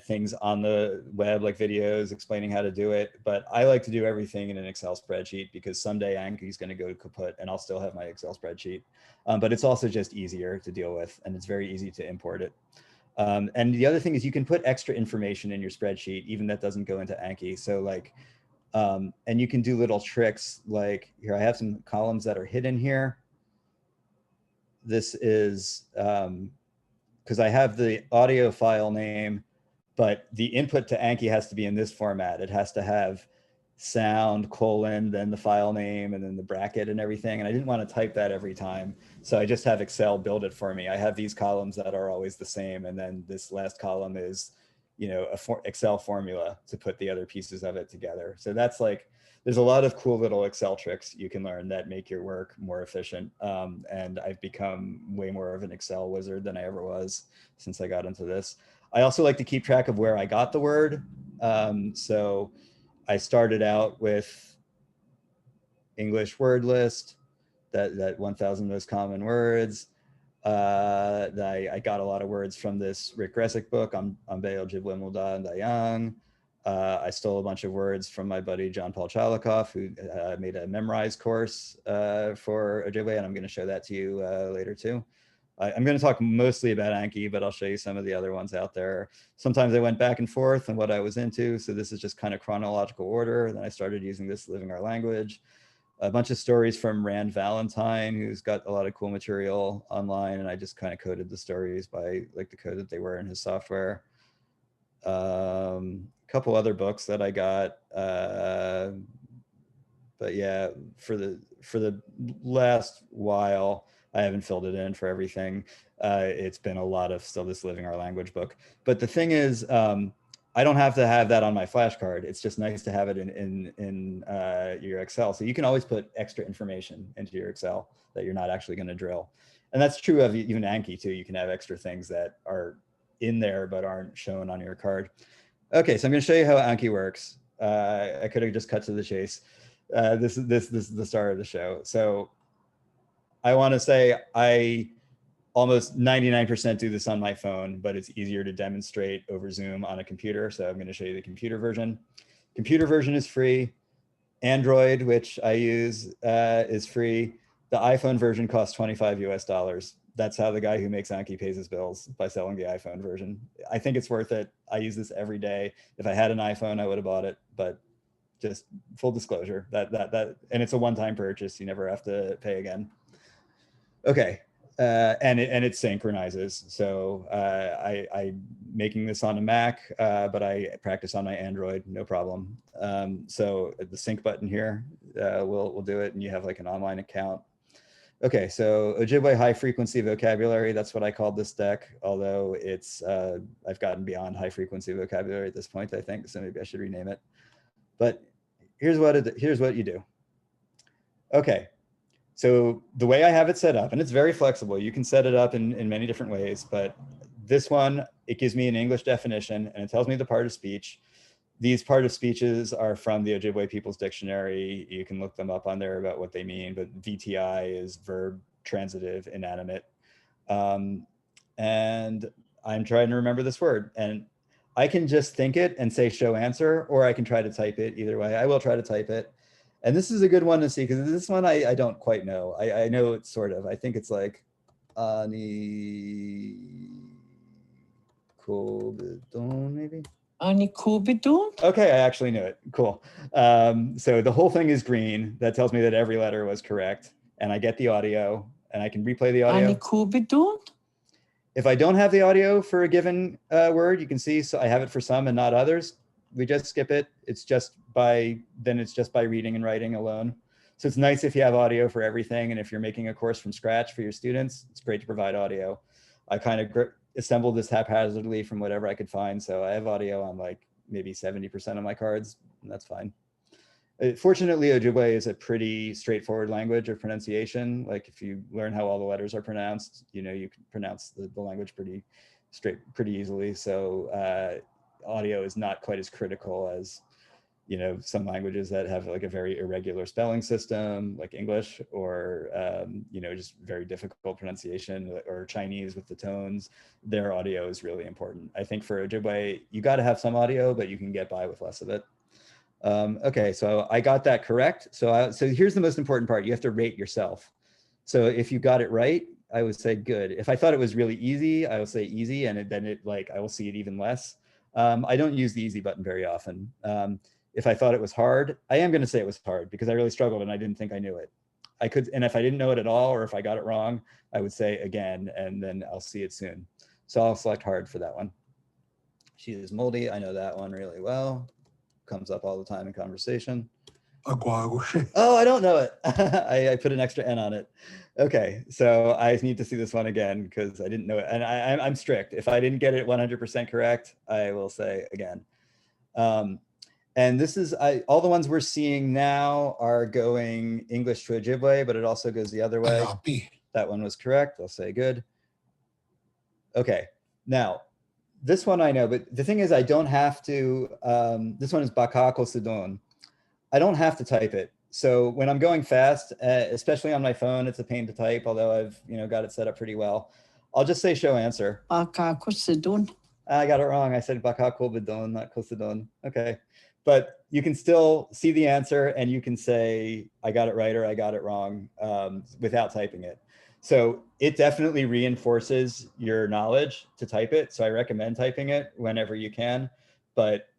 things on the web, like videos explaining how to do it. But I like to do everything in an Excel spreadsheet, because someday Anki is going to go kaput and I'll still have my Excel spreadsheet. But it's also just easier to deal with, and it's very easy to import it. And the other thing is you can put extra information in your spreadsheet, even that doesn't go into Anki. So like, and you can do little tricks, like here, I have some columns that are hidden here. This is, because I have the audio file name, but the input to Anki has to be in this format. It has to have sound, colon, then the file name, and then the bracket and everything. And I didn't want to type that every time. So I just have Excel build it for me. I have these columns that are always the same. And then this last column is, Excel formula to put the other pieces of it together. So that's like, there's a lot of cool little Excel tricks you can learn that make your work more efficient. And I've become way more of an Excel wizard than I ever was since I got into this. I also like to keep track of where I got the word. So I started out with English word list, that 1,000 most common words. I got a lot of words from this Rick Gressick book, Ambe Ojibwe Mulda and Dayang. I stole a bunch of words from my buddy John Paul Chalikoff, who made a memorize course for Ojibwe, and I'm going to show that to you later too. I'm going to talk mostly about Anki, but I'll show you some of the other ones out there. Sometimes I went back and forth on what I was into, so this is just kind of chronological order. Then I started using this Living Our Language. A bunch of stories from Rand Valentine, who's got a lot of cool material online, and I just kind of coded the stories by like the code that they were in his software. A couple other books that I got. But yeah, for the last while, I haven't filled it in for everything. It's been a lot of still this Living Our Language book. But the thing is, I don't have to have that on my flashcard. It's just nice to have it in your Excel. So you can always put extra information into your Excel that you're not actually going to drill. And that's true of even Anki too. You can have extra things that are in there but aren't shown on your card. Okay, so I'm going to show you how Anki works. I could have just cut to the chase. This is the start of the show. So I want to say I almost 99% do this on my phone, but it's easier to demonstrate over Zoom on a computer. So I'm going to show you the computer version. Computer version is free. Android, which I use, is free. The iPhone version costs $25 US. That's how the guy who makes Anki pays his bills, by selling the iPhone version. I think it's worth it. I use this every day. If I had an iPhone, I would have bought it, but just full disclosure, and it's a one-time purchase. You never have to pay again. Okay, and it synchronizes. So I'm making this on a Mac, but I practice on my Android, no problem. So the sync button here will do it, and you have like an online account. Okay, so Ojibwe high frequency vocabulary, that's what I called this deck, although it's, I've gotten beyond high frequency vocabulary at this point, I think, so maybe I should rename it. But here's what you do. Okay, so the way I have it set up, and it's very flexible, you can set it up in many different ways, but this one, it gives me an English definition and it tells me the part of speech. These part of speeches are from the Ojibwe People's Dictionary. You can look them up on there about what they mean, but VTI is verb, transitive, inanimate. And I'm trying to remember this word. And I can just think it and say show answer, or I can try to type it. Either way, I will try to type it. And this is a good one to see, because this one I don't quite know. I know it's sort of, I think it's like Anki-based, maybe? Anki-based? Okay, I actually knew it. Cool. So the whole thing is green. That tells me that every letter was correct. And I get the audio, and I can replay the audio. Anki-based? If I don't have the audio for a given word, you can see, so I have it for some and not others. We just skip it. It's just by reading and writing alone. So it's nice if you have audio for everything. And if you're making a course from scratch for your students, it's great to provide audio. I kind of assembled this haphazardly from whatever I could find. So I have audio on like maybe 70% of my cards, and that's fine. Fortunately, Ojibwe is a pretty straightforward language of pronunciation. Like if you learn how all the letters are pronounced, you know, you can pronounce the language pretty easily. So audio is not quite as critical as, you know, some languages that have like a very irregular spelling system, like English, or you know, just very difficult pronunciation, or Chinese with the tones. Their audio is really important. I think for Ojibwe, you got to have some audio, but you can get by with less of it. Okay, so I got that correct. So here's the most important part. You have to rate yourself. So if you got it right, I would say good. If I thought it was really easy, I will say easy, and then I will see it even less. I don't use the easy button very often. If I thought it was hard, I am going to say it was hard because I really struggled and I didn't think I knew it. And if I didn't know it at all, or if I got it wrong, I would say again, and then I'll see it soon. So I'll select hard for that one. She is moldy. I know that one really well. Comes up all the time in conversation. Oh, I don't know it. I put an extra N on it. Okay, so I need to see this one again because I didn't know it. And I'm strict. If I didn't get it 100% correct, I will say again. And this is, all the ones we're seeing now are going English to Ojibwe, but it also goes the other way. That one was correct. I'll say good. Okay, now, this one I know, but the thing is I don't have to, this one is Baka Kosidon. I don't have to type it. So when I'm going fast, especially on my phone, it's a pain to type, although I've got it set up pretty well. I'll just say show answer. Baka Kosidon. I got it wrong. I said Baka Kosidon, not Kosidon. Okay. But you can still see the answer and you can say, I got it right or I got it wrong without typing it. So it definitely reinforces your knowledge to type it. So I recommend typing it whenever you can. But,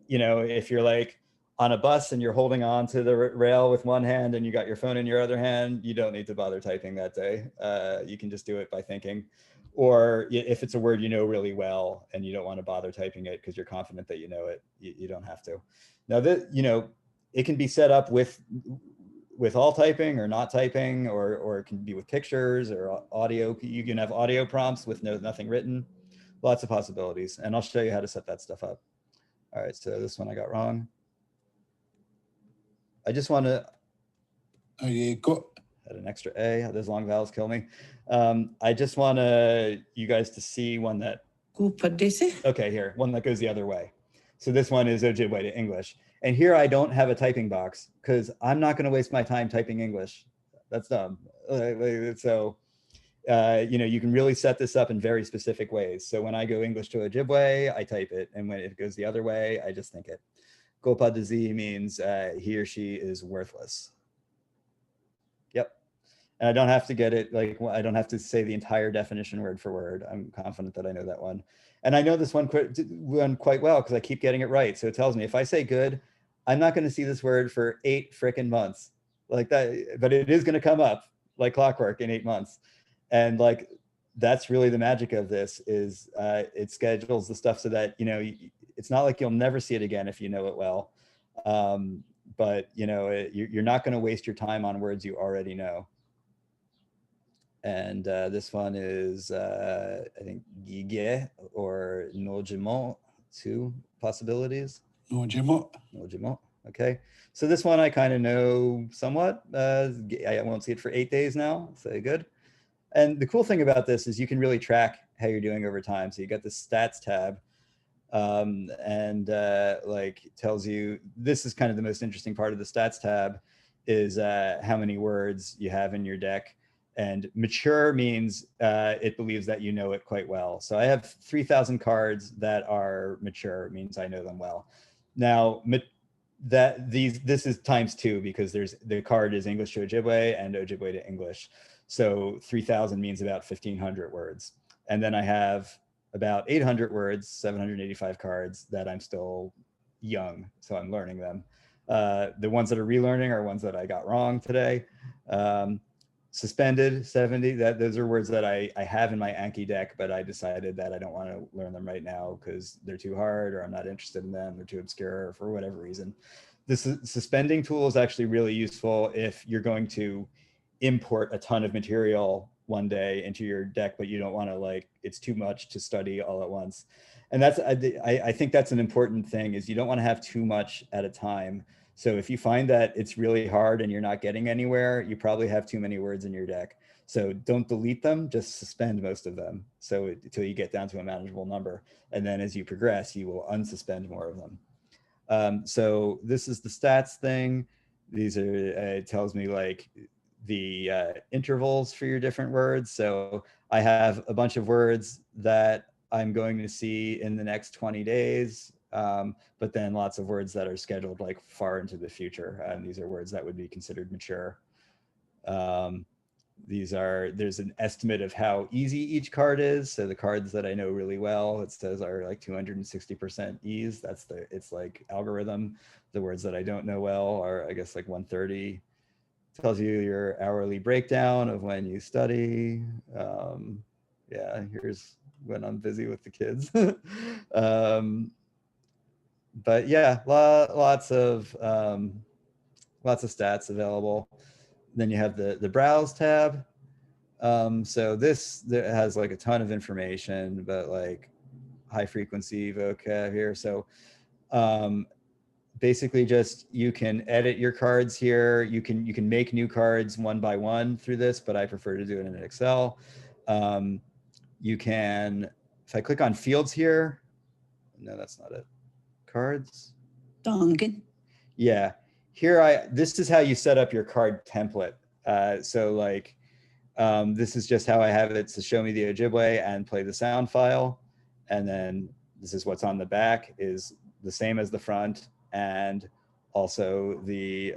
if you're like on a bus and you're holding on to the rail with one hand and you got your phone in your other hand, you don't need to bother typing that day. You can just do it by thinking. Or if it's a word you know really well and you don't want to bother typing it because you're confident that you know it, you don't have to. Now that, it can be set up with all typing or not typing, or it can be with pictures or audio. You can have audio prompts with nothing written. Lots of possibilities. And I'll show you how to set that stuff up. All right, so this one I got wrong. I just want to, Oh, yeah, got had an extra A, those long vowels kill me. I just want you guys to see one that, okay, here, one that goes the other way. So this one is Ojibwe to English. And here I don't have a typing box because I'm not going to waste my time typing English. That's dumb. So, you can really set this up in very specific ways. So when I go English to Ojibwe, I type it. And when it goes the other way, I just think it. Gopa Dazi means he or she is worthless. Yep. And I don't have to get it, like, I don't have to say the entire definition word for word. I'm confident that I know that one. And I know this one quite well because I keep getting it right. So it tells me if I say good, I'm not going to see this word for 8 frickin' months like that, but it is going to come up like clockwork in 8 months. And like, that's really the magic of this is it schedules the stuff so that, it's not like you'll never see it again if you know it well. But you're not going to waste your time on words you already know. And this one is, I think, Gige or Nojimo, 2 possibilities. Ojibwe. Nojimo, okay. So this one I kind of know somewhat. I won't see it for 8 days now, so good. And the cool thing about this is you can really track how you're doing over time. So you got the stats tab, and like tells you, this is kind of the most interesting part of the stats tab is how many words you have in your deck. And mature means it believes that you know it quite well. So I have 3,000 cards that are mature, means I know them well. Now this is times 2 because the card is English to Ojibwe and Ojibwe to English. So 3,000 means about 1,500 words. And then I have about 800 words, 785 cards that I'm still young, so I'm learning them. The ones that are relearning are ones that I got wrong today. Suspended, 70, those are words that I have in my Anki deck, but I decided that I don't want to learn them right now because they're too hard or I'm not interested in them, they're too obscure or for whatever reason. This suspending tool is actually really useful if you're going to import a ton of material one day into your deck, but you don't want to, it's too much to study all at once. And that's, I think that's an important thing, is you don't want to have too much at a time. So if you find that it's really hard and you're not getting anywhere, you probably have too many words in your deck. So don't delete them, just suspend most of them. So until you get down to a manageable number. And then as you progress, you will unsuspend more of them. So this is the stats thing. These are, it tells me the intervals for your different words. So I have a bunch of words that I'm going to see in the next 20 days, but then lots of words that are scheduled far into the future. And these are words that would be considered mature. There's an estimate of how easy each card is. So the cards that I know really well, it says are 260% ease. It's like algorithm. The words that I don't know well are, I guess, 130. Tells you your hourly breakdown of when you study. Yeah, here's when I'm busy with the kids. But yeah, lots of stats available. Then you have the browse tab. So this has a ton of information, but high frequency vocab here. So basically just you can edit your cards here. You can make new cards one by one through this, but I prefer to do it in Excel. You can, if I click on fields here, no, that's not it. Cards. Dongen. Yeah, here this is how you set up your card template. So this is just how I have it to show me the Ojibwe and play the sound file. And then this is what's on the back is the same as the front, and also the,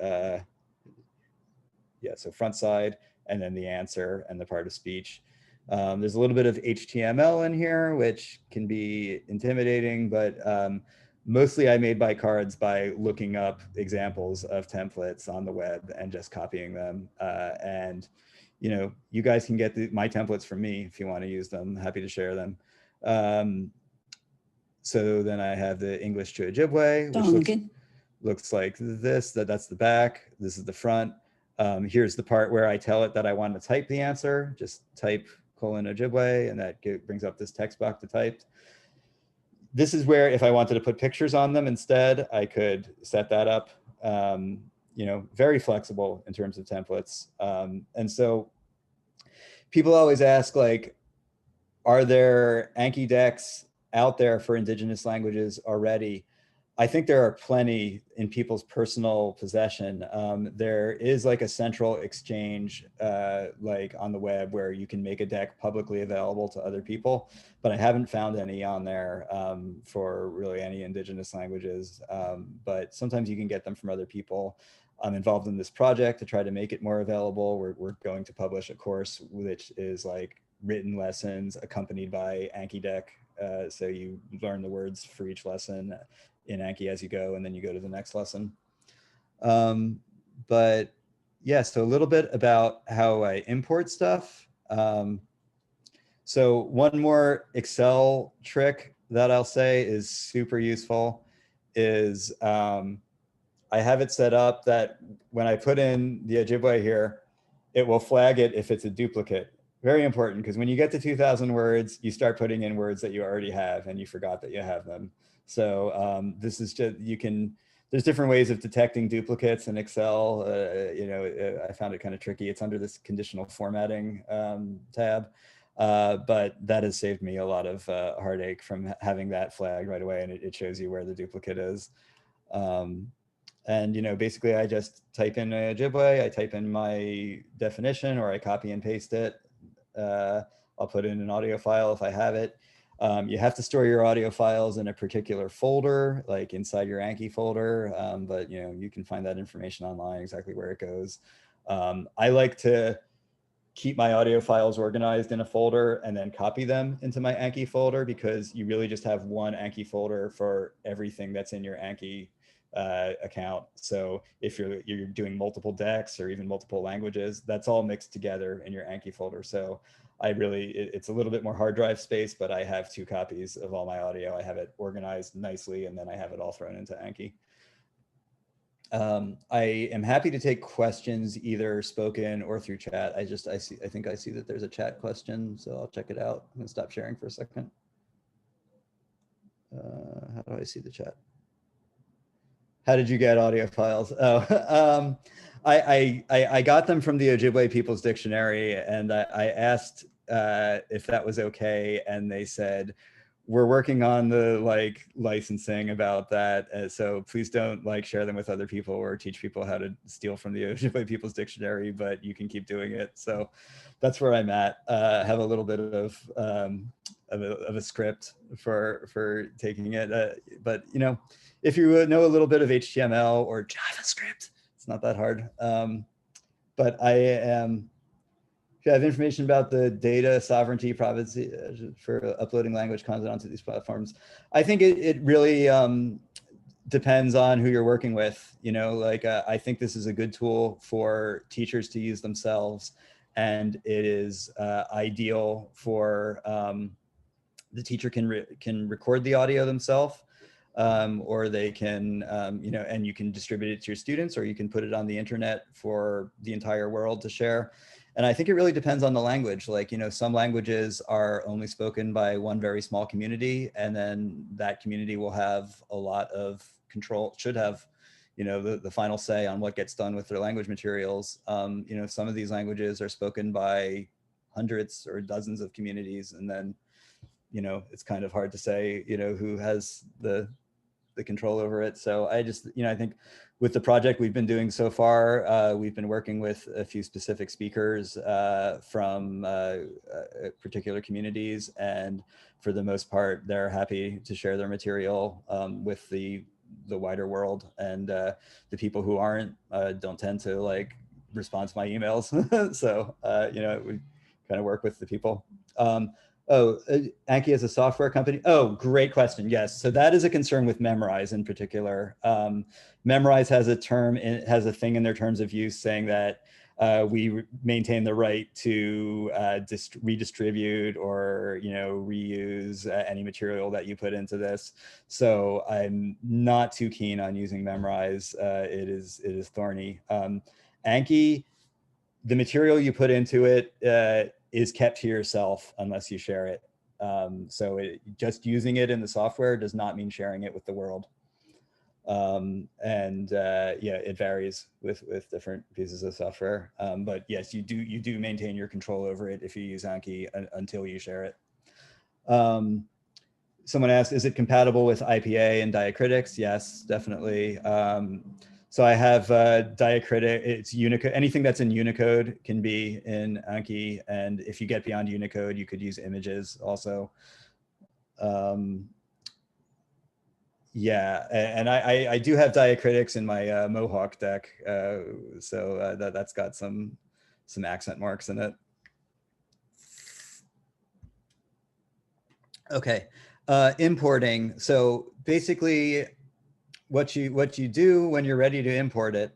so front side, and then the answer and the part of speech. There's a little bit of HTML in here, which can be intimidating, but Mostly I made my cards by looking up examples of templates on the web and just copying them. And you guys can get my templates from me if you want to use them. Happy to share them. So then I have the English to Ojibwe, which looks like this. That's the back. This is the front. Here's the part where I tell it that I want to type the answer. Just type :Ojibwe, and that brings up this text box to type. This is where if I wanted to put pictures on them instead, I could set that up. Very flexible in terms of templates. And so people always ask, like, are there Anki decks out there for Indigenous languages already? I think there are plenty in people's personal possession. There is like a central exchange like on the web where you can make a deck publicly available to other people, but I haven't found any on there for really any Indigenous languages. But sometimes you can get them from other people. I'm involved in this project to try to make it more available. We're going to publish a course which is like written lessons accompanied by Anki deck. So you learn the words for each lesson in Anki as you go, and then you go to the next lesson. But yeah, so a little bit about how I import stuff. So one more Excel trick that I'll say is super useful is I have it set up that when I put in the Ojibwe here, it will flag it if it's a duplicate. Very important, because when you get to 2,000 words, you start putting in words that you already have and you forgot that you have them. So this is just, there's different ways of detecting duplicates in Excel. I found it kind of tricky. It's under this conditional formatting tab, but that has saved me a lot of heartache from having that flagged right away, and it shows you where the duplicate is. And basically I just type in Ojibwe, I type in my definition, or I copy and paste it. I'll put in an audio file if I have it. You have to store your audio files in a particular folder, like inside your Anki folder, but you can find that information online, exactly where it goes. I like to keep my audio files organized in a folder and then copy them into my Anki folder, because you really just have one Anki folder for everything that's in your Anki account. So if you're doing multiple decks or even multiple languages, that's all mixed together in your Anki folder. So it's a little bit more hard drive space, but I have 2 copies of all my audio. I have it organized nicely, and then I have it all thrown into Anki. I am happy to take questions either spoken or through chat. I think I see that there's a chat question, so I'll check it out. I'm gonna stop sharing for a second. How do I see the chat? How did you get audio files? Oh, I got them from the Ojibwe People's Dictionary, and I asked if that was okay, and they said, we're working on the licensing about that, so please don't share them with other people or teach people how to steal from the Ojibwe People's Dictionary, but you can keep doing it. So that's where I'm at. Have a little bit of a script for taking it, but if you know a little bit of HTML or JavaScript, it's not that hard. But if you have information about the data sovereignty privacy for uploading language content onto these platforms, I think it really depends on who you're working with. I think this is a good tool for teachers to use themselves, and it is ideal for the teacher can record the audio themselves. Or they can, and you can distribute it to your students, or you can put it on the internet for the entire world to share. And I think it really depends on the language. Some languages are only spoken by one very small community, and then that community will have a lot of control, should have, the final say on what gets done with their language materials. Some of these languages are spoken by hundreds or dozens of communities, and then, it's kind of hard to say, who has the control over it. So I just, I think with the project we've been doing so far, we've been working with a few specific speakers from particular communities. And for the most part, they're happy to share their material with the wider world. And the people who aren't don't tend to respond to my emails. So, we kind of work with the people. Oh, Anki is a software company? Oh, great question. Yes. So that is a concern with Memrise in particular. Memrise has a term, it has a thing in their terms of use saying that we maintain the right to redistribute or reuse any material that you put into this. So I'm not too keen on using Memrise. It is thorny. Anki, the material you put into it is kept to yourself unless you share it. So just using it in the software does not mean sharing it with the world. Yeah, it varies with different pieces of software. But yes, you do maintain your control over it if you use Anki until you share it. Someone asked, is it compatible with IPA and diacritics? Yes, definitely. So I have diacritic, it's Unicode, anything that's in Unicode can be in Anki. And if you get beyond Unicode, you could use images also. Yeah, and I do have diacritics in my Mohawk deck. So that's got some accent marks in it. Okay, importing. So basically what you do when you're ready to import it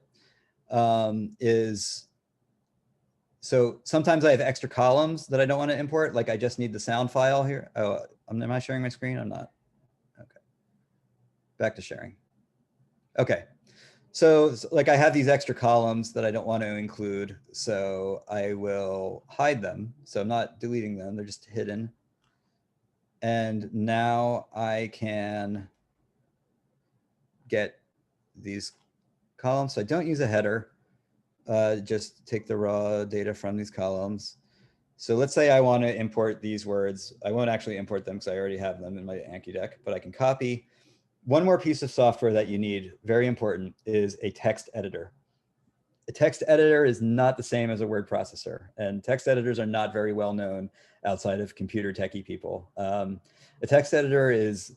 is, so sometimes I have extra columns that I don't want to import. Like I just need the sound file here. Oh, am I sharing my screen? I'm not. Okay. Back to sharing. Okay. So like I have these extra columns that I don't want to include. So I will hide them. So I'm not deleting them. They're just hidden. And now I can get these columns. So I don't use a header. Just take the raw data from these columns. So let's say I want to import these words. I won't actually import them because I already have them in my Anki deck, but I can copy. One more piece of software that you need, very important, is a text editor. A text editor is not the same as a word processor, and text editors are not very well known outside of computer techie people. A text editor is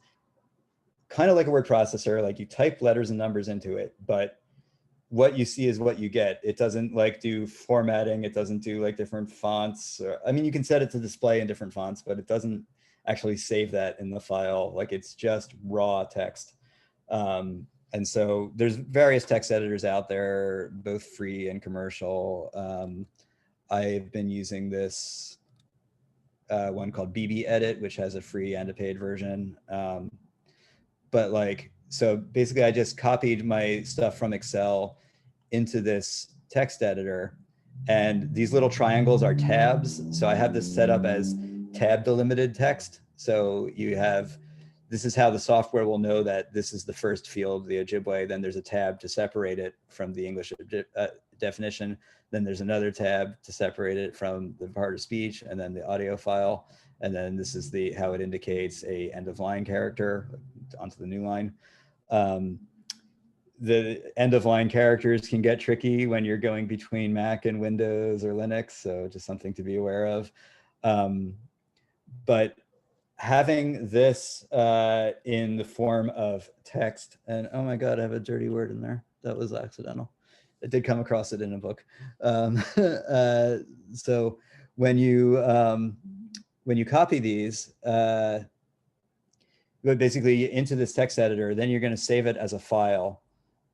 kind of like a word processor, like you type letters and numbers into it, but what you see is what you get. It doesn't like do formatting. It doesn't do like different fonts. I mean, you can set it to display in different fonts, but it doesn't actually save that in the file. Like it's just raw text. And so there's various text editors out there, both free and commercial. I've been using this one called BB Edit, which has a free and a paid version. But like, so basically I just copied my stuff from Excel into this text editor, and these little triangles are tabs. So I have this set up as tab delimited text. So you have, this is how the software will know that this is the first field, the Ojibwe. Then there's a tab to separate it from the English definition. Then there's another tab to separate it from the part of speech, and then the audio file. And then this is how it indicates a end of line character onto the new line. The end of line characters can get tricky when you're going between Mac and Windows or Linux, so just something to be aware of. But having this in the form of text, and oh my God, I have a dirty word in there. That was accidental. I did come across it in a book. So when you copy these, basically into this text editor, then you're going to save it as a file.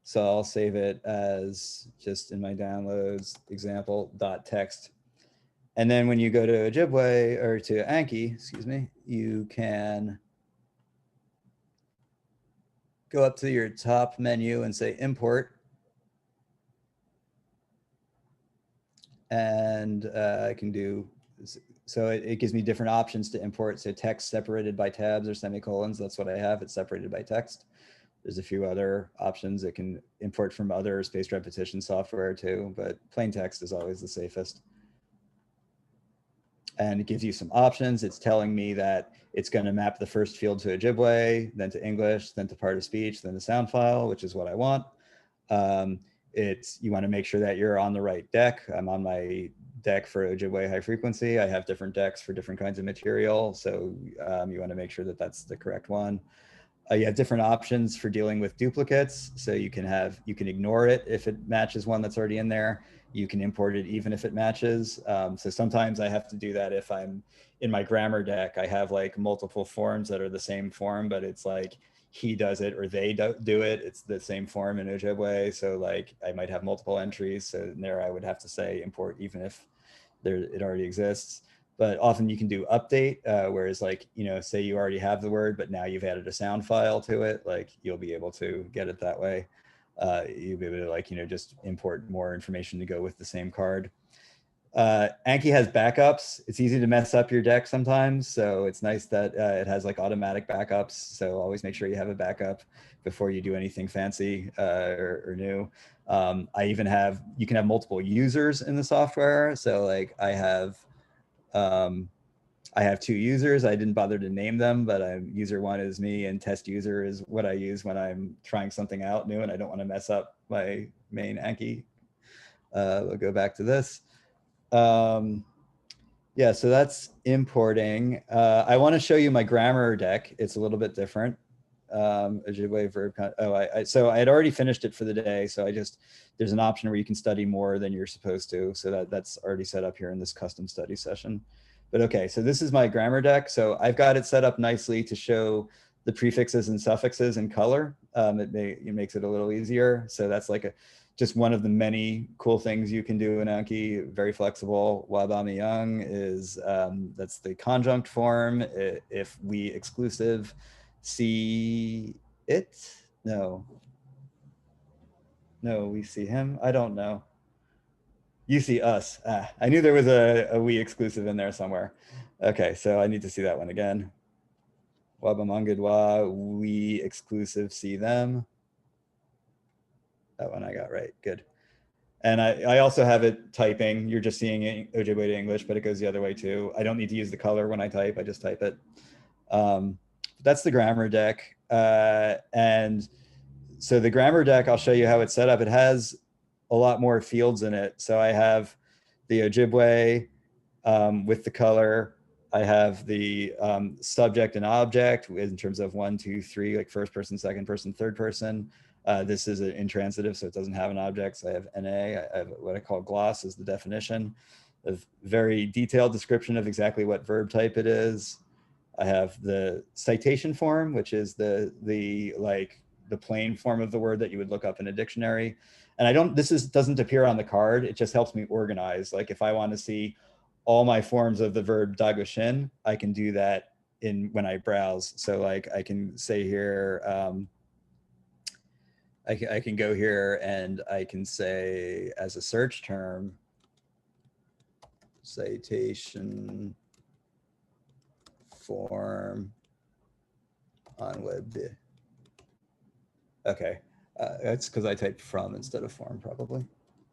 So I'll save it as just in my downloads example.txt. And then when you go to Ojibwe or to Anki, excuse me, you can go up to your top menu and say import. And I can do, so it gives me different options to import. So text separated by tabs or semicolons, that's what I have. It's separated by text. There's a few other options that can import from other spaced repetition software too, but plain text is always the safest. And it gives you some options. It's telling me that it's going to map the first field to Ojibwe, then to English, then to part of speech, then the sound file, which is what I want. You want to make sure that you're on the right deck. I'm on my deck for Ojibwe high frequency. I have different decks for different kinds of material. So you want to make sure that that's the correct one. You have different options for dealing with duplicates. So you can ignore it if it matches one that's already in there. You can import it even if it matches. So sometimes I have to do that if I'm in my grammar deck. I have like multiple forms that are the same form, but it's like he does it or they do it. It's the same form in Ojibwe. So like I might have multiple entries. So there I would have to say import even if it already exists. But often you can do update, whereas like, you know, say you already have the word, but now you've added a sound file to it, like you'll be able to get it that way. You'll be able to like, you know, just import more information to go with the same card. Anki has backups. It's easy to mess up your deck sometimes. So it's nice that it has like automatic backups. So always make sure you have a backup before you do anything fancy or new. You can have multiple users in the software. So like I have 2 users. I didn't bother to name them, but user 1 is me and test user is what I use when I'm trying something out new and I don't want to mess up my main Anki. We'll go back to this. Yeah, so that's importing. I want to show you my grammar deck. It's a little bit different. Ojibwe verb. So I had already finished it for the day. So there's an option where you can study more than you're supposed to. So that's already set up here in this custom study session. But okay, so this is my grammar deck. So I've got it set up nicely to show the prefixes and suffixes in color. It makes it a little easier. So that's like just one of the many cool things you can do in Anki. Very flexible. Wabamiyang is, that's the conjunct form. If we exclusive see it, no, we see him. I don't know. You see us. I knew there was a we exclusive in there somewhere. Okay, so I need to see that one again. Wabamangidwa, we exclusive see them. That one I got right, good. And I also have it typing. You're just seeing Ojibwe to English, but it goes the other way too. I don't need to use the color when I type, I just type it. That's the grammar deck. And so the grammar deck, I'll show you how it's set up. It has a lot more fields in it. So I have the Ojibwe with the color. I have the subject and object in terms of 1, 2, 3, like first person, second person, third person. This is an intransitive, so it doesn't have an object. So I have NA, I have what I call gloss is the definition. A very detailed description of exactly what verb type it is. I have the citation form, which is the plain form of the word that you would look up in a dictionary. And doesn't appear on the card. It just helps me organize. Like if I want to see all my forms of the verb dagoshin, I can do that when I browse. So like I can say here, I can go here and I can say as a search term, citation form on web. Okay, that's because I typed from instead of form probably,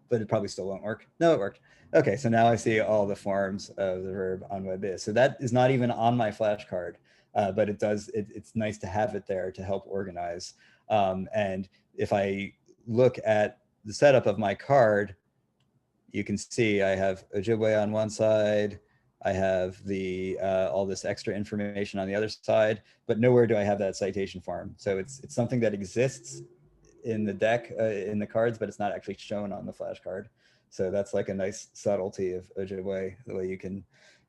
but it probably still won't work. No, it worked. Okay, so now I see all the forms of the verb on web. So that is not even on my flashcard, but it's nice to have it there to help organize. And if I look at the setup of my card, you can see I have Ojibwe on one side, I have all this extra information on the other side, but nowhere do I have that citation form. So it's something that exists in the deck, in the cards, but it's not actually shown on the flashcard. So that's like a nice subtlety of Ojibwe, the way you can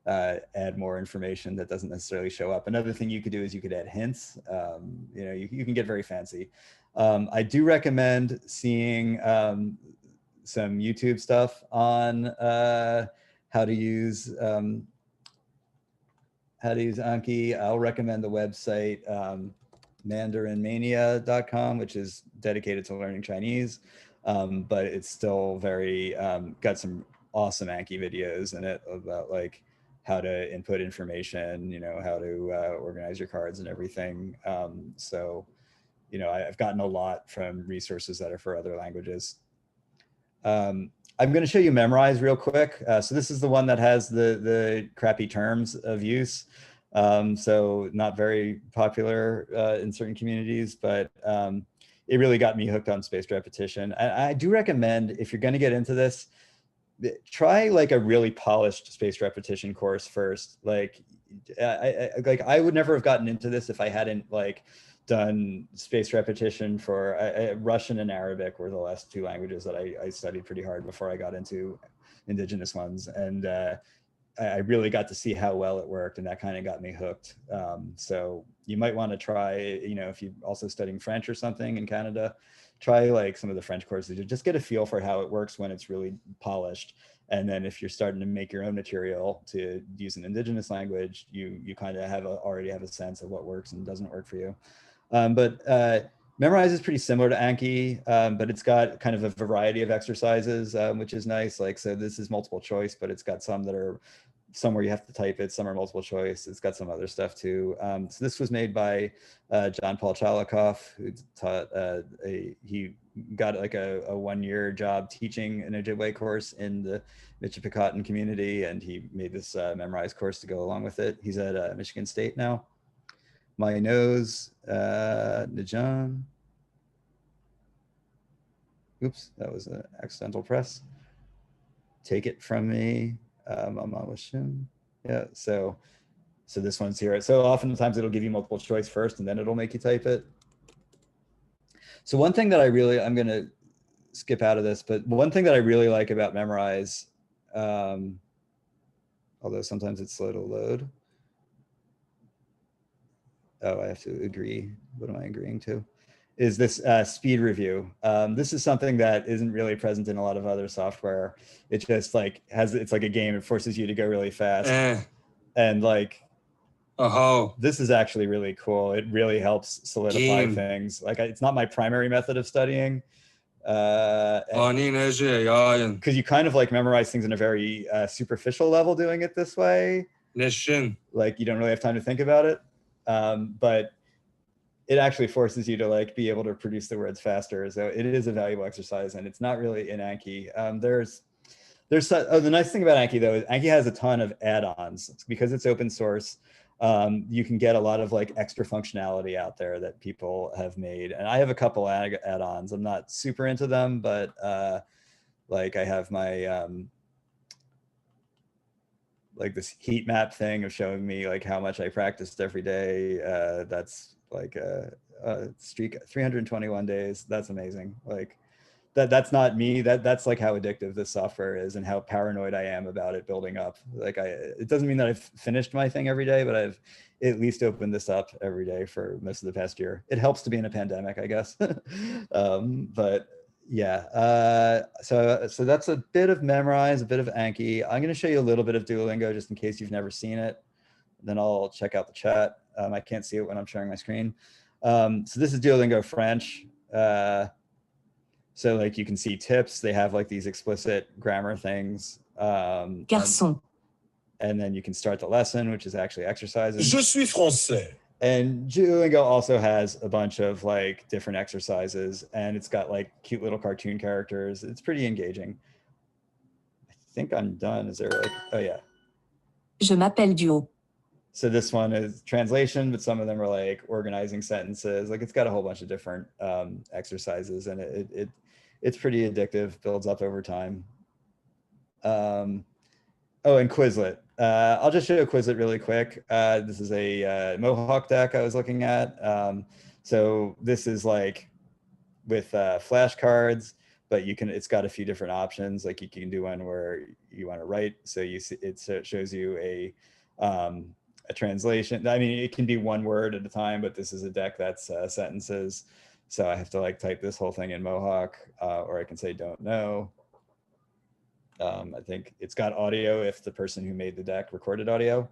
add more information that doesn't necessarily show up. Another thing you could do is you could add hints. You can get very fancy. I do recommend seeing some YouTube stuff on how to use Anki. I'll recommend the website mandarinmania.com, which is dedicated to learning Chinese, but it's still very got some awesome Anki videos in it about like how to input information, how to organize your cards and everything. So I've gotten a lot from resources that are for other languages. I'm going to show you Memrise real quick. So this is the one that has the crappy terms of use. So not very popular in certain communities, but it really got me hooked on spaced repetition. I do recommend, if you're going to get into this, try like a really polished spaced repetition course first. Like I would never have gotten into this if I hadn't like done spaced repetition for Russian and Arabic were the last two languages that I studied pretty hard before I got into indigenous ones. And I really got to see how well it worked, and that kind of got me hooked. So you might want to try, you know, if you're also studying French or something in Canada, try like some of the French courses. Just get a feel for how it works when it's really polished. And then if you're starting to make your own material to use an indigenous language, you kind of already have a sense of what works and doesn't work for you. But Memorize is pretty similar to Anki, but it's got kind of a variety of exercises, which is nice. Like, so this is multiple choice, but it's got some that are where you have to type it, some are multiple choice. It's got some other stuff too. So this was made by John Paul Chalikoff, who taught, he got like a 1-year job teaching an Ojibwe course in the Michipicoten community, and he made this Memorize course to go along with it. He's at Michigan State now. My nose, Najan. Oops, that was an accidental press. Take it from me, Mama Washim. Yeah, so this one's here. So oftentimes it'll give you multiple choice first, and then it'll make you type it. So one thing that I'm gonna skip out of this, but one thing that I really like about Memorize, although sometimes it's slow to load. Oh, I have to agree. What am I agreeing to? Is this speed review. This is something that isn't really present in a lot of other software. It just like it's like a game. It forces you to go really fast. And like, this is actually really cool. It really helps solidify things. Like it's not my primary method of studying. Because you kind of like memorize things in a very superficial level doing it this way. Like you don't really have time to think about it. But it actually forces you to like be able to produce the words faster. So it is a valuable exercise, and it's not really in Anki. The nice thing about Anki though is Anki has a ton of add-ons because it's open source. You can get a lot of like extra functionality out there that people have made, and I have a couple add-ons. I'm not super into them, but like I have my like this heat map thing of showing me like how much I practiced every day. That's like a streak 321 days. That's amazing. Like that's not me. That's like how addictive this software is and how paranoid I am about it building up. Like it doesn't mean that I've finished my thing every day, but I've at least opened this up every day for most of the past year. It helps to be in a pandemic, I guess. But yeah, so that's a bit of Memorize, a bit of Anki. I'm going to show you a little bit of Duolingo just in case you've never seen it. Then I'll check out the chat. I can't see it when I'm sharing my screen. So this is Duolingo French. So like you can see tips. They have like these explicit grammar things. Garçon. And then you can start the lesson, which is actually exercises. Je suis français. And Duolingo also has a bunch of like different exercises, and it's got like cute little cartoon characters. It's pretty engaging. I think I'm done. Is there like, oh yeah. Je m'appelle Duo. So this one is translation, but some of them are like organizing sentences. Like it's got a whole bunch of different exercises, and it's pretty addictive, builds up over time. Oh, and Quizlet. I'll just show you Quizlet really quick. This is a Mohawk deck I was looking at. So this is like with flashcards, but it's got a few different options. Like you can do one where you want to write. So you see, it shows you a translation. I mean, it can be one word at a time, but this is a deck that's sentences. So I have to like type this whole thing in Mohawk, or I can say don't know. I think it's got audio if the person who made the deck recorded audio.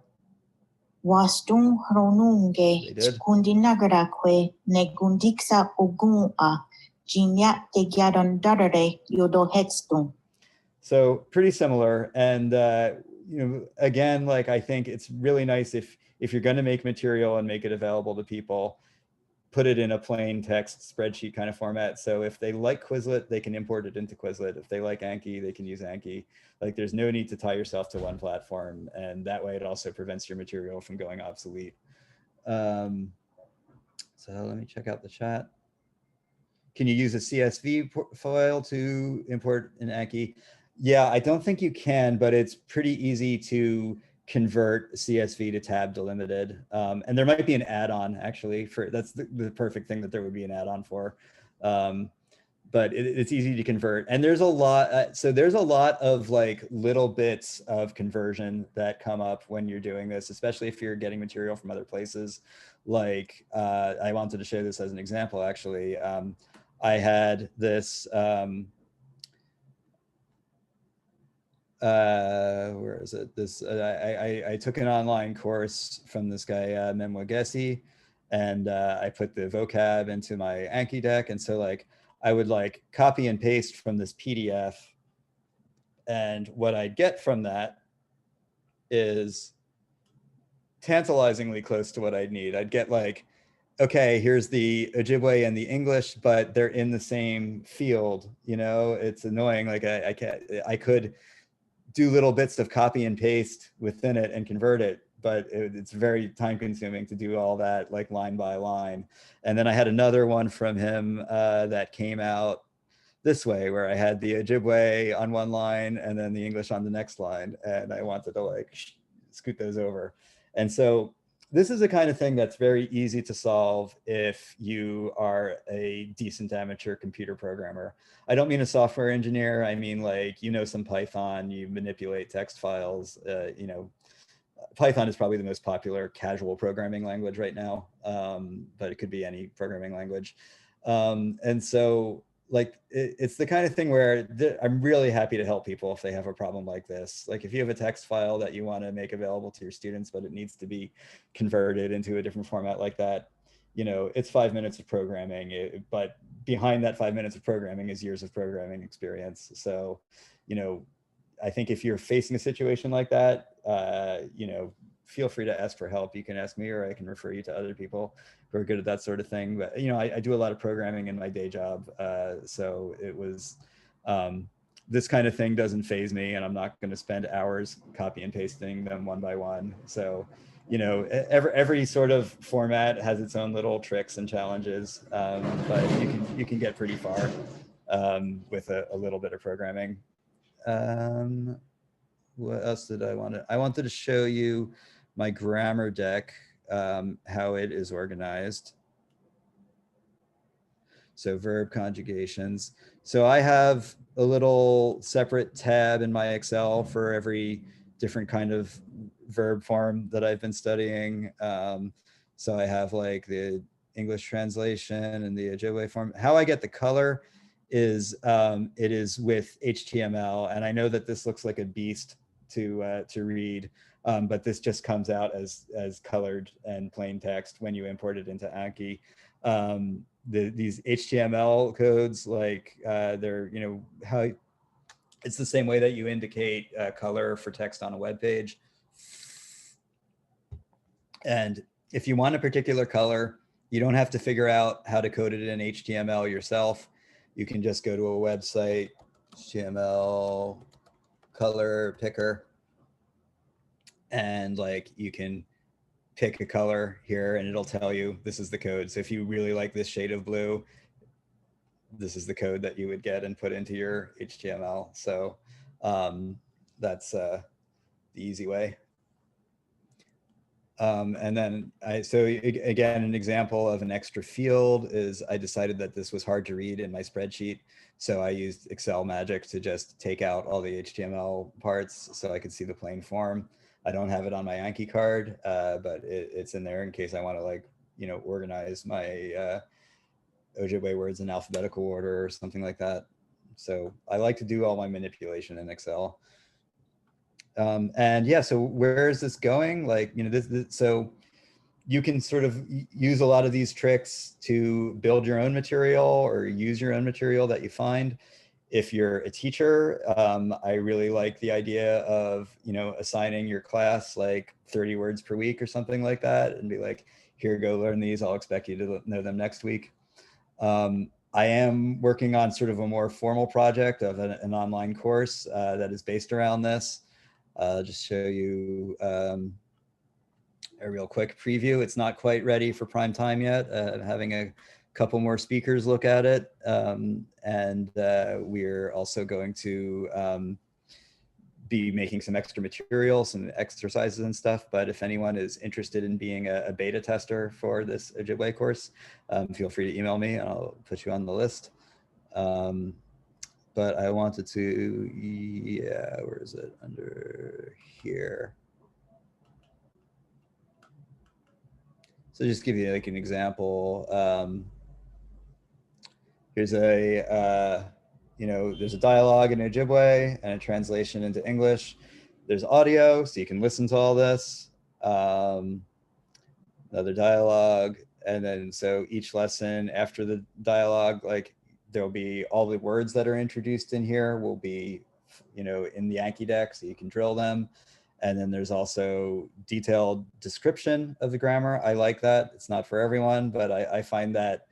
Wastung hronunge skundinagrakwe negundiksa ogun'a jinyat tegyadan darare yodo headstung. So pretty similar. And you know, again, like I think it's really nice if you're going to make material and make it available to people, put it in a plain text spreadsheet kind of format. So if they like Quizlet, they can import it into Quizlet. If they like Anki, they can use Anki. Like there's no need to tie yourself to one platform. And that way it also prevents your material from going obsolete. So let me check out the chat. Can you use a CSV file to import an Anki? Yeah, I don't think you can, but it's pretty easy to convert CSV to tab delimited. And there might be an add-on actually for, that's the perfect thing that there would be an add-on for. But it's easy to convert. And there's a lot, so there's a lot of like little bits of conversion that come up when you're doing this, especially if you're getting material from other places. Like, I wanted to show this as an example, actually. I had this, where is it? This, I took an online course from this guy, Memwagesi, and I put the vocab into my Anki deck. And so like, I would like copy and paste from this PDF. And what I'd get from that is tantalizingly close to what I'd need. I'd get like, okay, here's the Ojibwe and the English, but they're in the same field. You know, it's annoying. Like I could do little bits of copy and paste within it and convert it, but it's very time consuming to do all that like line by line. And then I had another one from him that came out this way, where I had the Ojibwe on one line and then the English on the next line. And I wanted to like scoot those over. And so this is the kind of thing that's very easy to solve if you are a decent amateur computer programmer. I don't mean a software engineer. I mean like, you know, some Python, you manipulate text files, you know, Python is probably the most popular casual programming language right now, but it could be any programming language. And so like, it's the kind of thing where I'm really happy to help people if they have a problem like this. Like if you have a text file that you want to make available to your students, but it needs to be converted into a different format like that, you know, it's 5 minutes of programming, but behind that 5 minutes of programming is years of programming experience. So, you know, I think if you're facing a situation like that, you know, feel free to ask for help. You can ask me, or I can refer you to other people who are good at that sort of thing. But, you know, I do a lot of programming in my day job. So it was, this kind of thing doesn't faze me, and I'm not going to spend hours copy and pasting them one by one. So, you know, every sort of format has its own little tricks and challenges, but you can get pretty far with a little bit of programming. What else did I want to? I wanted to show you my grammar deck, how it is organized. So verb conjugations. So I have a little separate tab in my Excel for every different kind of verb form that I've been studying. So I have like the English translation and the Ojibwe form. How I get the color is it is with HTML, and I know that this looks like a beast to read, but this just comes out as colored and plain text when you import it into Anki. These HTML codes, like they're, you know, how it's the same way that you indicate color for text on a web page. And if you want a particular color, you don't have to figure out how to code it in HTML yourself. You can just go to a website, HTML color picker, and like you can pick a color here and it'll tell you this is the code. So if you really like this shade of blue, this is the code that you would get and put into your HTML. So that's the easy way. And then so again, an example of an extra field is I decided that this was hard to read in my spreadsheet. So I used Excel magic to just take out all the HTML parts so I could see the plain form. I don't have it on my Anki card, but it's in there in case I want to, like, you know, organize my Ojibwe words in alphabetical order or something like that. So I like to do all my manipulation in Excel. And yeah, so where is this going? Like, you know, so you can sort of use a lot of these tricks to build your own material or use your own material that you find. If you're a teacher, I really like the idea of, you know, assigning your class like 30 words per week or something like that, and be like, here, go learn these. I'll expect you to know them next week. I am working on sort of a more formal project of an online course that is based around this. I'll just show you a real quick preview. It's not quite ready for prime time yet. Having a couple more speakers look at it. And we're also going to be making some extra material, some exercises and stuff. But if anyone is interested in being a beta tester for this Ojibwe course, feel free to email me and I'll put you on the list. But I wanted to, yeah, where is it? Under here. So just give you like an example. Here's a, there's a dialogue in Ojibwe and a translation into English. There's audio, so you can listen to all this. Another dialogue. And then so each lesson after the dialogue, like there'll be all the words that are introduced in here will be, in the Anki deck, so you can drill them. And then there's also detailed description of the grammar. I like that. It's not for everyone, but I find that,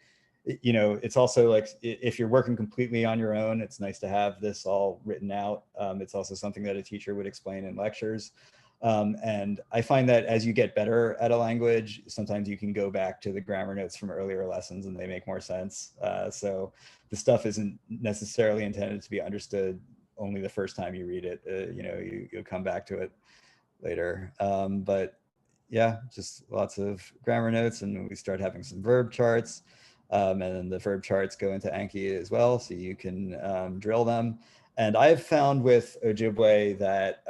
it's also like, if you're working completely on your own, it's nice to have this all written out. It's also something that a teacher would explain in lectures. And I find that as you get better at a language, sometimes you can go back to the grammar notes from earlier lessons and they make more sense. So the stuff isn't necessarily intended to be understood only the first time you read it. You'll come back to it later. But yeah, just lots of grammar notes, and we start having some verb charts. And then the verb charts go into Anki as well, so you can drill them. And I've found with Ojibwe that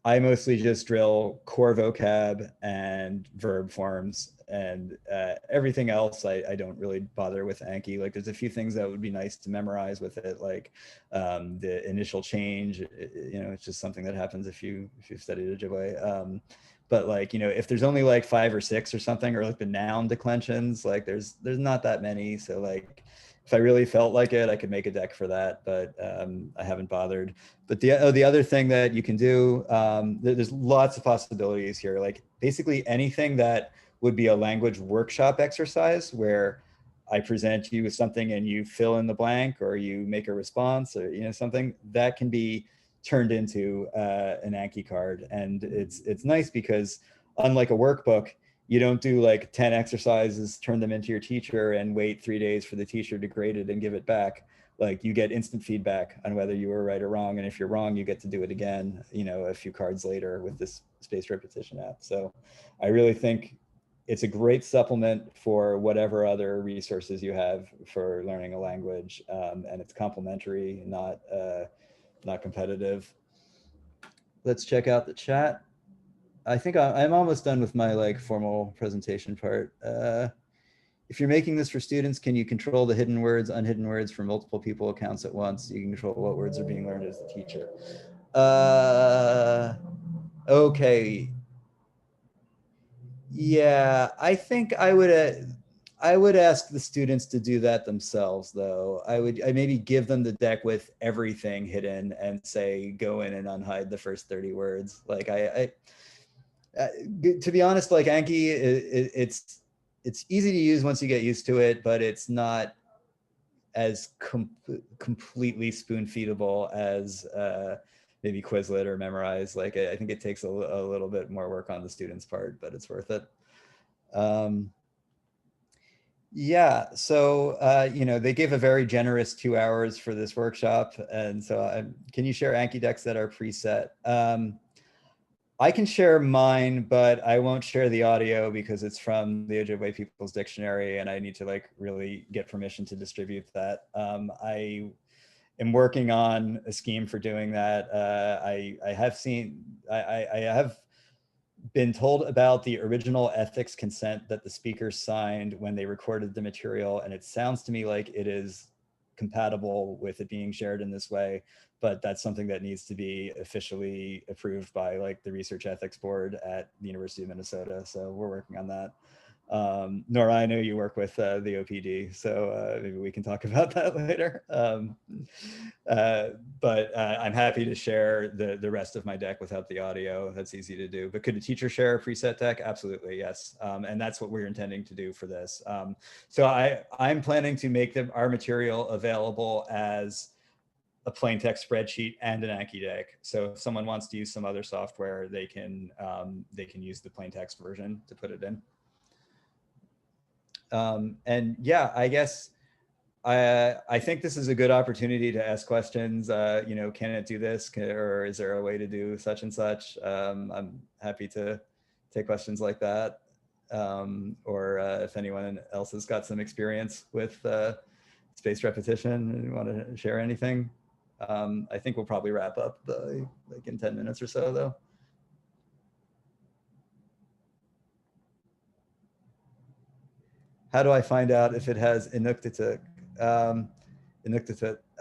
I mostly just drill core vocab and verb forms, and everything else I don't really bother with Anki. Like there's a few things that would be nice to memorize with it, like the initial change. It's just something that happens if you've studied Ojibwe. But like, if there's only like 5 or 6 or something, or like the noun declensions, like there's not that many. So like, if I really felt like it, I could make a deck for that, but I haven't bothered. But the other thing that you can do, there's lots of possibilities here. Like basically anything that would be a language workshop exercise where I present you with something and you fill in the blank, or you make a response, or something that can be turned into an Anki card. And it's nice because unlike a workbook, you don't do like 10 exercises, turn them into your teacher and wait 3 days for the teacher to grade it and give it back. Like you get instant feedback on whether you were right or wrong. And if you're wrong, you get to do it again, a few cards later with this spaced repetition app. So I really think it's a great supplement for whatever other resources you have for learning a language. And it's complementary, not competitive. Let's check out the chat. I think I'm almost done with my like formal presentation part. If you're making this for students, can you control the hidden words, unhidden words for multiple people accounts at once? You can control what words are being learned as the teacher. Okay. Yeah, I think I would ask the students to do that themselves, though. I maybe give them the deck with everything hidden and say, go in and unhide the first 30 words. Like to be honest, like Anki, it's easy to use once you get used to it, but it's not as completely spoon feedable as maybe Quizlet or Memorize. Like I think it takes a little bit more work on the student's part, but it's worth it. Yeah, so they gave a very generous 2 hours for this workshop, and so can you share Anki decks that are preset? I can share mine, but I won't share the audio because it's from the Ojibwe People's Dictionary, and I need to like really get permission to distribute that. I am working on a scheme for doing that. I have been told about the original ethics consent that the speakers signed when they recorded the material, and it sounds to me like it is compatible with it being shared in this way, but that's something that needs to be officially approved by like the Research Ethics Board at the University of Minnesota. So we're working on that. Nora, I know you work with the OPD, so maybe we can talk about that later. But I'm happy to share the rest of my deck without the audio. That's easy to do. But could a teacher share a preset deck? Absolutely, yes. And that's what we're intending to do for this. So I'm planning to make our material available as a plain text spreadsheet and an Anki deck. So if someone wants to use some other software, they can use the plain text version to put it in. And yeah, I guess I think this is a good opportunity to ask questions. You know, can it do this? Or is there a way to do such and such? I'm happy to take questions like that. Or if anyone else has got some experience with spaced repetition and want to share anything. I think we'll probably wrap up like in 10 minutes or so though. How do I find out if it has Inuktitut?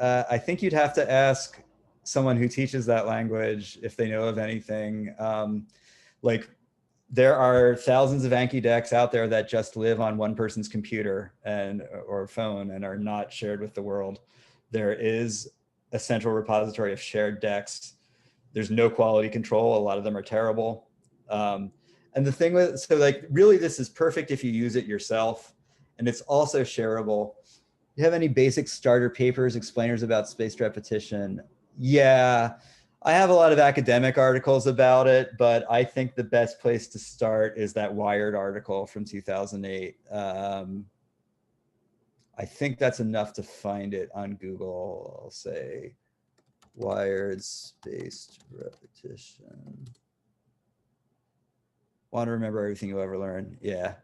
I think you'd have to ask someone who teaches that language if they know of anything. Like there are thousands of Anki decks out there that just live on one person's computer or phone and are not shared with the world. There is a central repository of shared decks. There's no quality control. A lot of them are terrible. And the thing with, so like really this is perfect if you use it yourself, and it's also shareable. You have any basic starter papers, explainers about spaced repetition? Yeah, I have a lot of academic articles about it, but I think the best place to start is that Wired article from 2008. I think that's enough to find it on Google. I'll say Wired spaced repetition. Want to remember everything you ever learn. Yeah.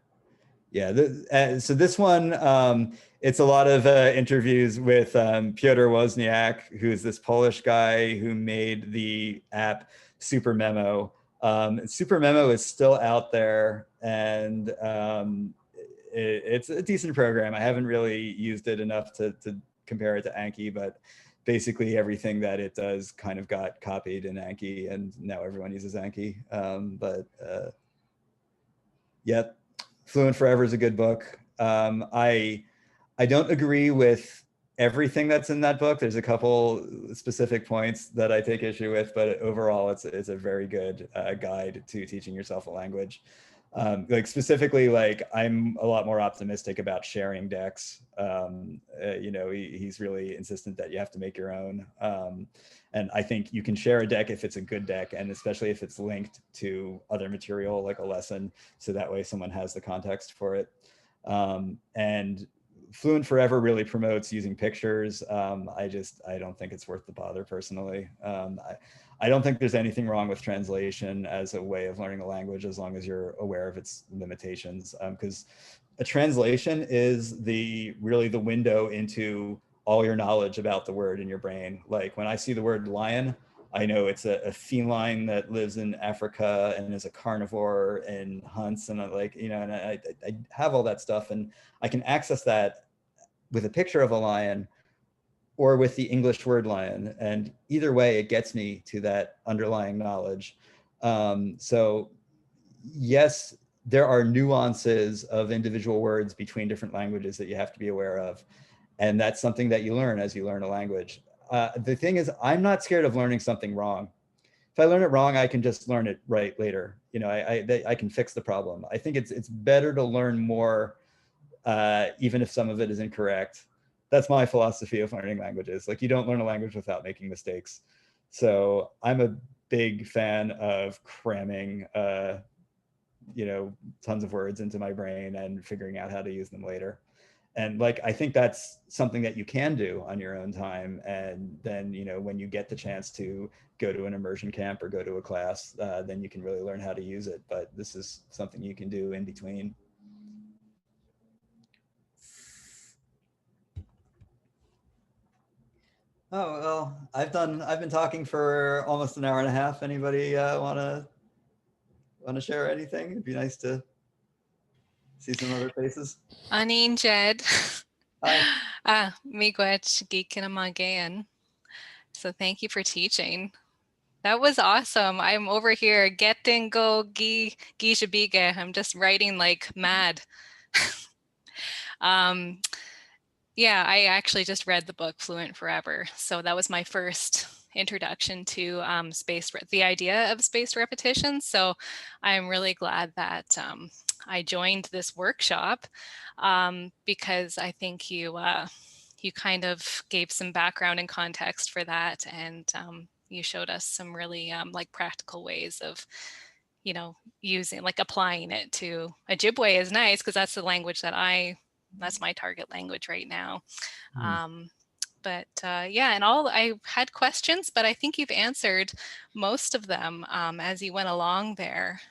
Yeah, so this one, it's a lot of interviews with Piotr Wozniak, who's this Polish guy who made the app Super Memo. Super Memo is still out there, and it's a decent program. I haven't really used it enough to compare it to Anki, but basically everything that it does kind of got copied in Anki, and now everyone uses Anki. Yep. Fluent Forever is a good book. I don't agree with everything that's in that book. There's a couple specific points that I take issue with, but overall it's a very good guide to teaching yourself a language. Like specifically, like I'm a lot more optimistic about sharing decks. You know, he's really insistent that you have to make your own. And I think you can share a deck if it's a good deck, and especially if it's linked to other material like a lesson, so that way someone has the context for it. And Fluent Forever really promotes using pictures. I don't think it's worth the bother personally. I don't think there's anything wrong with translation as a way of learning a language, as long as you're aware of its limitations. Because a translation is really the window into all your knowledge about the word in your brain. Like when I see the word lion, I know it's a feline that lives in Africa and is a carnivore and hunts, and like, you know, and I have all that stuff, and I can access that with a picture of a lion or with the English word lion. And either way, it gets me to that underlying knowledge. So yes, there are nuances of individual words between different languages that you have to be aware of. And that's something that you learn as you learn a language. The thing is, I'm not scared of learning something wrong. If I learn it wrong, I can just learn it right later. You know, I can fix the problem. I think it's better to learn more, even if some of it is incorrect. That's my philosophy of learning languages. Like, you don't learn a language without making mistakes. So I'm a big fan of cramming, you know, tons of words into my brain and figuring out how to use them later. And like, I think that's something that you can do on your own time. And then, you know, when you get the chance to go to an immersion camp or go to a class, then you can really learn how to use it. But this is something you can do in between. Oh, well, I've been talking for almost an hour and a half. Anybody want to share anything? It'd be nice to see some other faces. Anin Jed. Hi. Miigwech Gikinamagayan. So thank you for teaching. That was awesome. I'm over here getting go Gishabige. I'm just writing like mad. Yeah, I actually just read the book Fluent Forever. So that was my first introduction to the idea of spaced repetition. So I'm really glad that I joined this workshop because I think you kind of gave some background and context for that, and you showed us some really like practical ways of, you know, using, like applying it to Ojibwe is nice because that's the language that I that's my target language right now. Hmm. But yeah, and I had questions, but I think you've answered most of them as you went along there.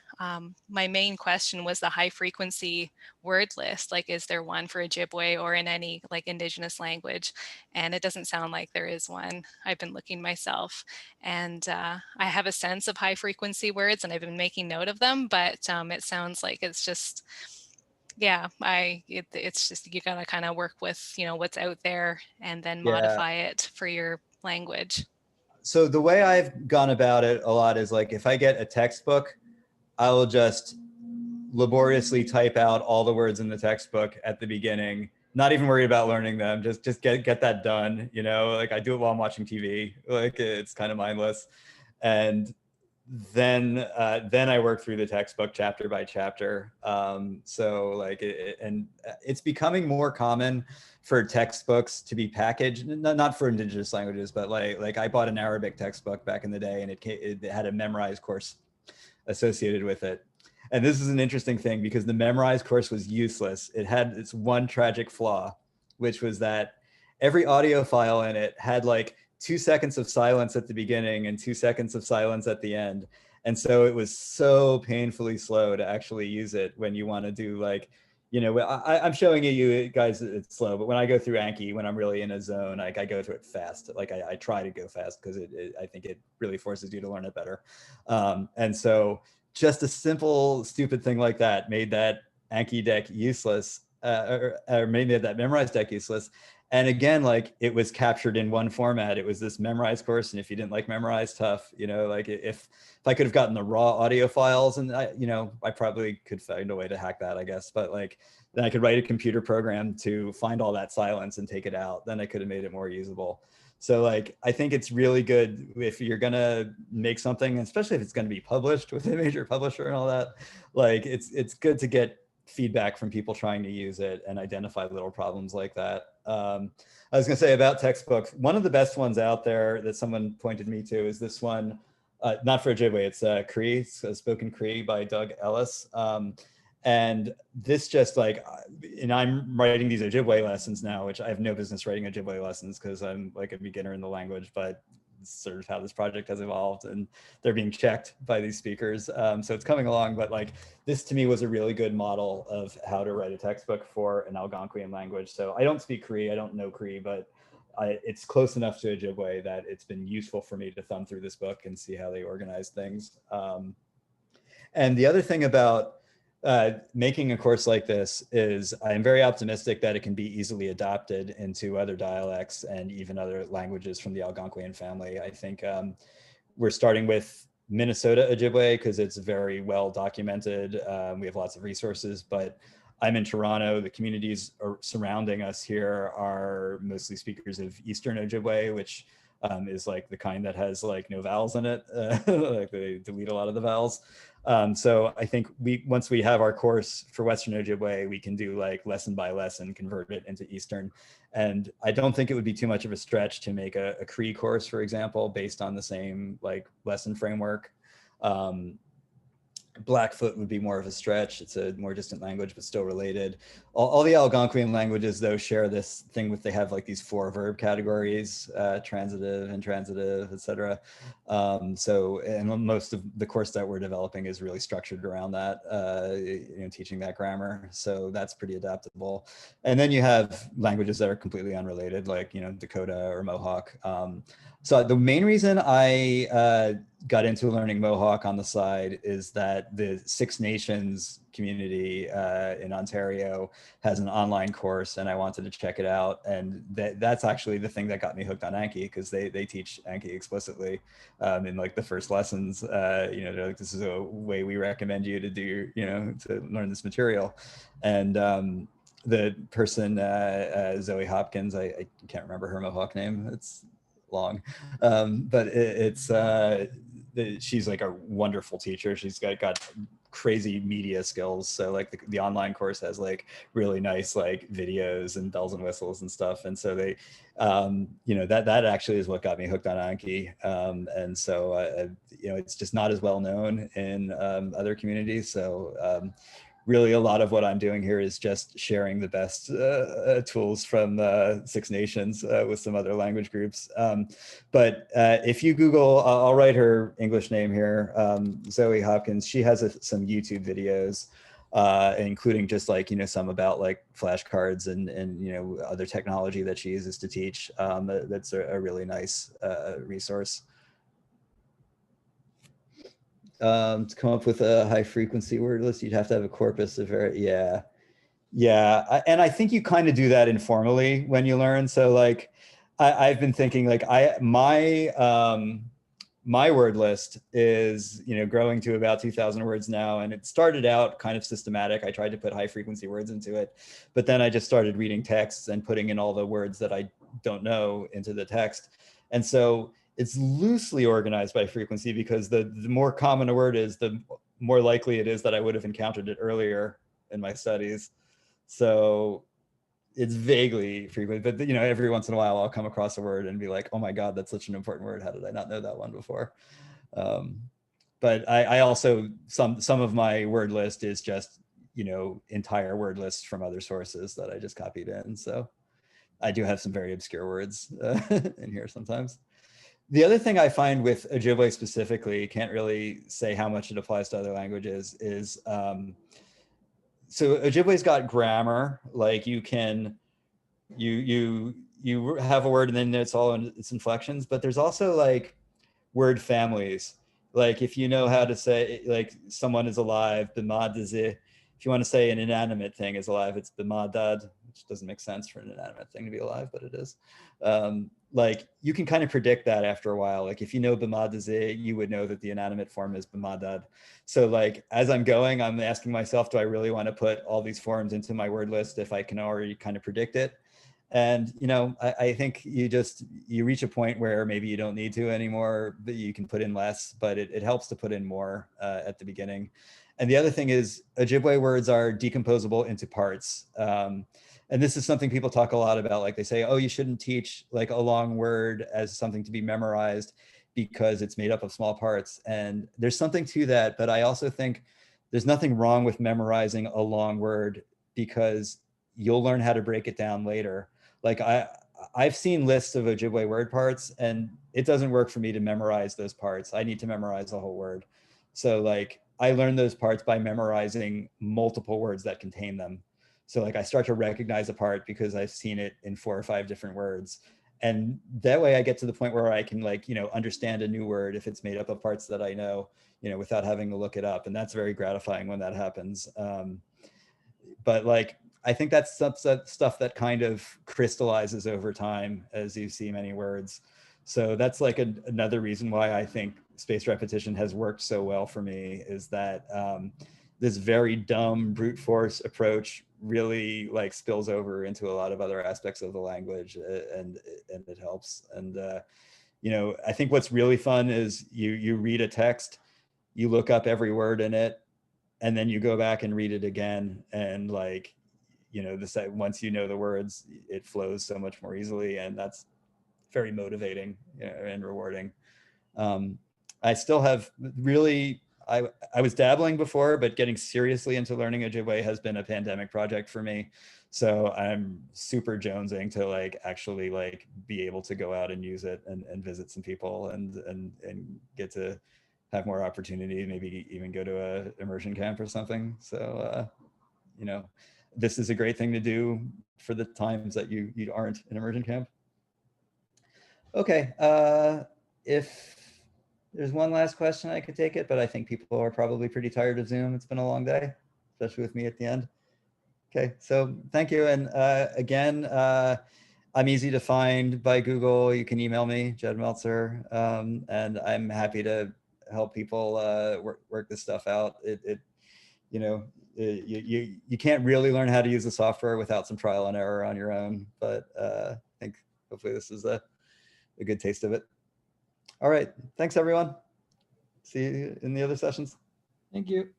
My main question was the high frequency word list. Like, is there one for Ojibwe or in any like Indigenous language? And it doesn't sound like there is one. I've been looking myself, and I have a sense of high frequency words, and I've been making note of them. But it sounds like it's just, yeah, it's just, you gotta kind of work with, what's out there and then Yeah. modify it for your language. So the way I've gone about it a lot is like, if I get a textbook, I will just laboriously type out all the words in the textbook at the beginning, not even worried about learning them, just get that done, like I do it while I'm watching TV, like it's kind of mindless. And then I work through the textbook chapter by chapter. So like and it's becoming more common for textbooks to be packaged, not for Indigenous languages, but like I bought an Arabic textbook back in the day, and it had a memorized course associated with it. And this is an interesting thing because the memorized course was useless. It had its one tragic flaw, which was that every audio file in it had like 2 seconds of silence at the beginning and 2 seconds of silence at the end. And so it was so painfully slow to actually use it when you want to do like, I'm showing you guys it's slow, but when I go through Anki, when I'm really in a zone, I go through it fast. Like I try to go fast because I think it really forces you to learn it better. And so just a simple, stupid thing like that made that Anki deck useless, or made that memorized deck useless. And again, like it was captured in one format. It was this memorized course, and if you didn't like memorized, tough. Like if I could have gotten the raw audio files, and I probably could find a way to hack that, I guess. But like then I could write a computer program to find all that silence and take it out. Then I could have made it more usable. So like, I think it's really good if you're gonna make something, especially if it's gonna be published with a major publisher and all that, like it's good to get feedback from people trying to use it and identify little problems like that. I was gonna say about textbooks, one of the best ones out there that someone pointed me to is this one, not for Ojibwe, it's Cree, it's Spoken Cree by Doug Ellis. And this just like, and I'm writing these Ojibwe lessons now, which I have no business writing Ojibwe lessons because I'm like a beginner in the language, but it's sort of how this project has evolved, and they're being checked by these speakers. So it's coming along, but like this to me was a really good model of how to write a textbook for an Algonquian language. So I don't speak Cree, I don't know Cree, but it's close enough to Ojibwe that it's been useful for me to thumb through this book and see how they organize things. And the other thing about making a course like this is I'm very optimistic that it can be easily adopted into other dialects and even other languages from the Algonquian family. I think we're starting with Minnesota Ojibwe because it's very well documented. We have lots of resources, but I'm in Toronto. The communities surrounding us here are mostly speakers of Eastern Ojibwe, which is like the kind that has like no vowels in it. Like they delete a lot of the vowels. So I think once we have our course for Western Ojibwe, we can do like lesson by lesson, convert it into Eastern. And I don't think it would be too much of a stretch to make a Cree course, for example, based on the same like lesson framework. Blackfoot would be more of a stretch. It's a more distant language, but still related. All the Algonquian languages, though, share this thing with they have like these 4 verb categories, transitive, intransitive, etc. So, and most of the course that we're developing is really structured around that, teaching that grammar. So that's pretty adaptable. And then you have languages that are completely unrelated, like, Dakota or Mohawk. So the main reason I got into learning Mohawk on the side is that the Six Nations community in Ontario has an online course, and I wanted to check it out. And that's actually the thing that got me hooked on Anki, because they teach Anki explicitly in like the first lessons. They're like, this is a way we recommend you to do, to learn this material. And the person, Zoe Hopkins, I can't remember her Mohawk name. It's long, but she's like a wonderful teacher. She's got crazy media skills. So like the online course has like really nice like videos and bells and whistles and stuff. And so they, that actually is what got me hooked on Anki. And so, it's just not as well known in other communities. So really a lot of what I'm doing here is just sharing the best tools from Six Nations with some other language groups. But if you Google, I'll write her English name here, Zoe Hopkins, she has some YouTube videos, including just like, some about like flashcards and other technology that she uses to teach. That's a really nice resource. To come up with a high frequency word list, you'd have to have a corpus of and I think you kind of do that informally when you learn. So like I've been thinking like my word list is growing to about 2,000 words now, and it started out kind of systematic. I tried to put high frequency words into it, but then I just started reading texts and putting in all the words that I don't know into the text. And so it's loosely organized by frequency, because the more common a word is, the more likely it is that I would have encountered it earlier in my studies. So it's vaguely frequent, but every once in a while I'll come across a word and be like, oh my God, that's such an important word. How did I not know that one before? But I also, some of my word list is just, entire word lists from other sources that I just copied in. So I do have some very obscure words in here sometimes. The other thing I find with Ojibwe specifically, can't really say how much it applies to other languages, is so Ojibwe's got grammar. Like you have a word and then it's all in its inflections, but there's also like word families. Like if you know how to say like someone is alive, b'madazeh. If you want to say an inanimate thing is alive, it's b'madad, which doesn't make sense for an inanimate thing to be alive, but it is. Like you can kind of predict that after a while. Like if you know b'madazeh, you would know that the inanimate form is b'madad. So like as I'm going, I'm asking myself, do I really want to put all these forms into my word list if I can already kind of predict it? And I think you reach a point where maybe you don't need to anymore, but you can put in less, but it helps to put in more at the beginning. And the other thing is Ojibwe words are decomposable into parts. And this is something people talk a lot about. Like they say, oh, you shouldn't teach like a long word as something to be memorized because it's made up of small parts. And there's something to that, but I also think there's nothing wrong with memorizing a long word, because you'll learn how to break it down later. Like I've seen lists of Ojibwe word parts, and it doesn't work for me to memorize those parts. I need to memorize the whole word. So like I learned those parts by memorizing multiple words that contain them. So like I start to recognize a part because I've seen it in 4 or 5 different words. And that way I get to the point where I can like, understand a new word if it's made up of parts that I know, without having to look it up. And that's very gratifying when that happens. But like, I think that's stuff that kind of crystallizes over time as you see many words. So that's like another reason why I think spaced repetition has worked so well for me, is that this very dumb brute force approach really like spills over into a lot of other aspects of the language, and it helps. And I think what's really fun is you read a text, you look up every word in it, and then you go back and read it again, and like once you know the words, it flows so much more easily, and that's very motivating and rewarding. I still have really, I was dabbling before, but getting seriously into learning Ojibwe has been a pandemic project for me. So I'm super jonesing to like actually like be able to go out and use it and visit some people and get to have more opportunity, maybe even go to a immersion camp or something. So, this is a great thing to do for the times that you aren't in immersion camp. Okay, if there's one last question, I could take it, but I think people are probably pretty tired of Zoom. It's been a long day, especially with me at the end. Okay, so thank you. And again, I'm easy to find by Google. You can email me, Jed Meltzer, and I'm happy to help people work this stuff out. You can't really learn how to use the software without some trial and error on your own, but I think hopefully this is a good taste of it. All right, thanks everyone. See you in the other sessions. Thank you.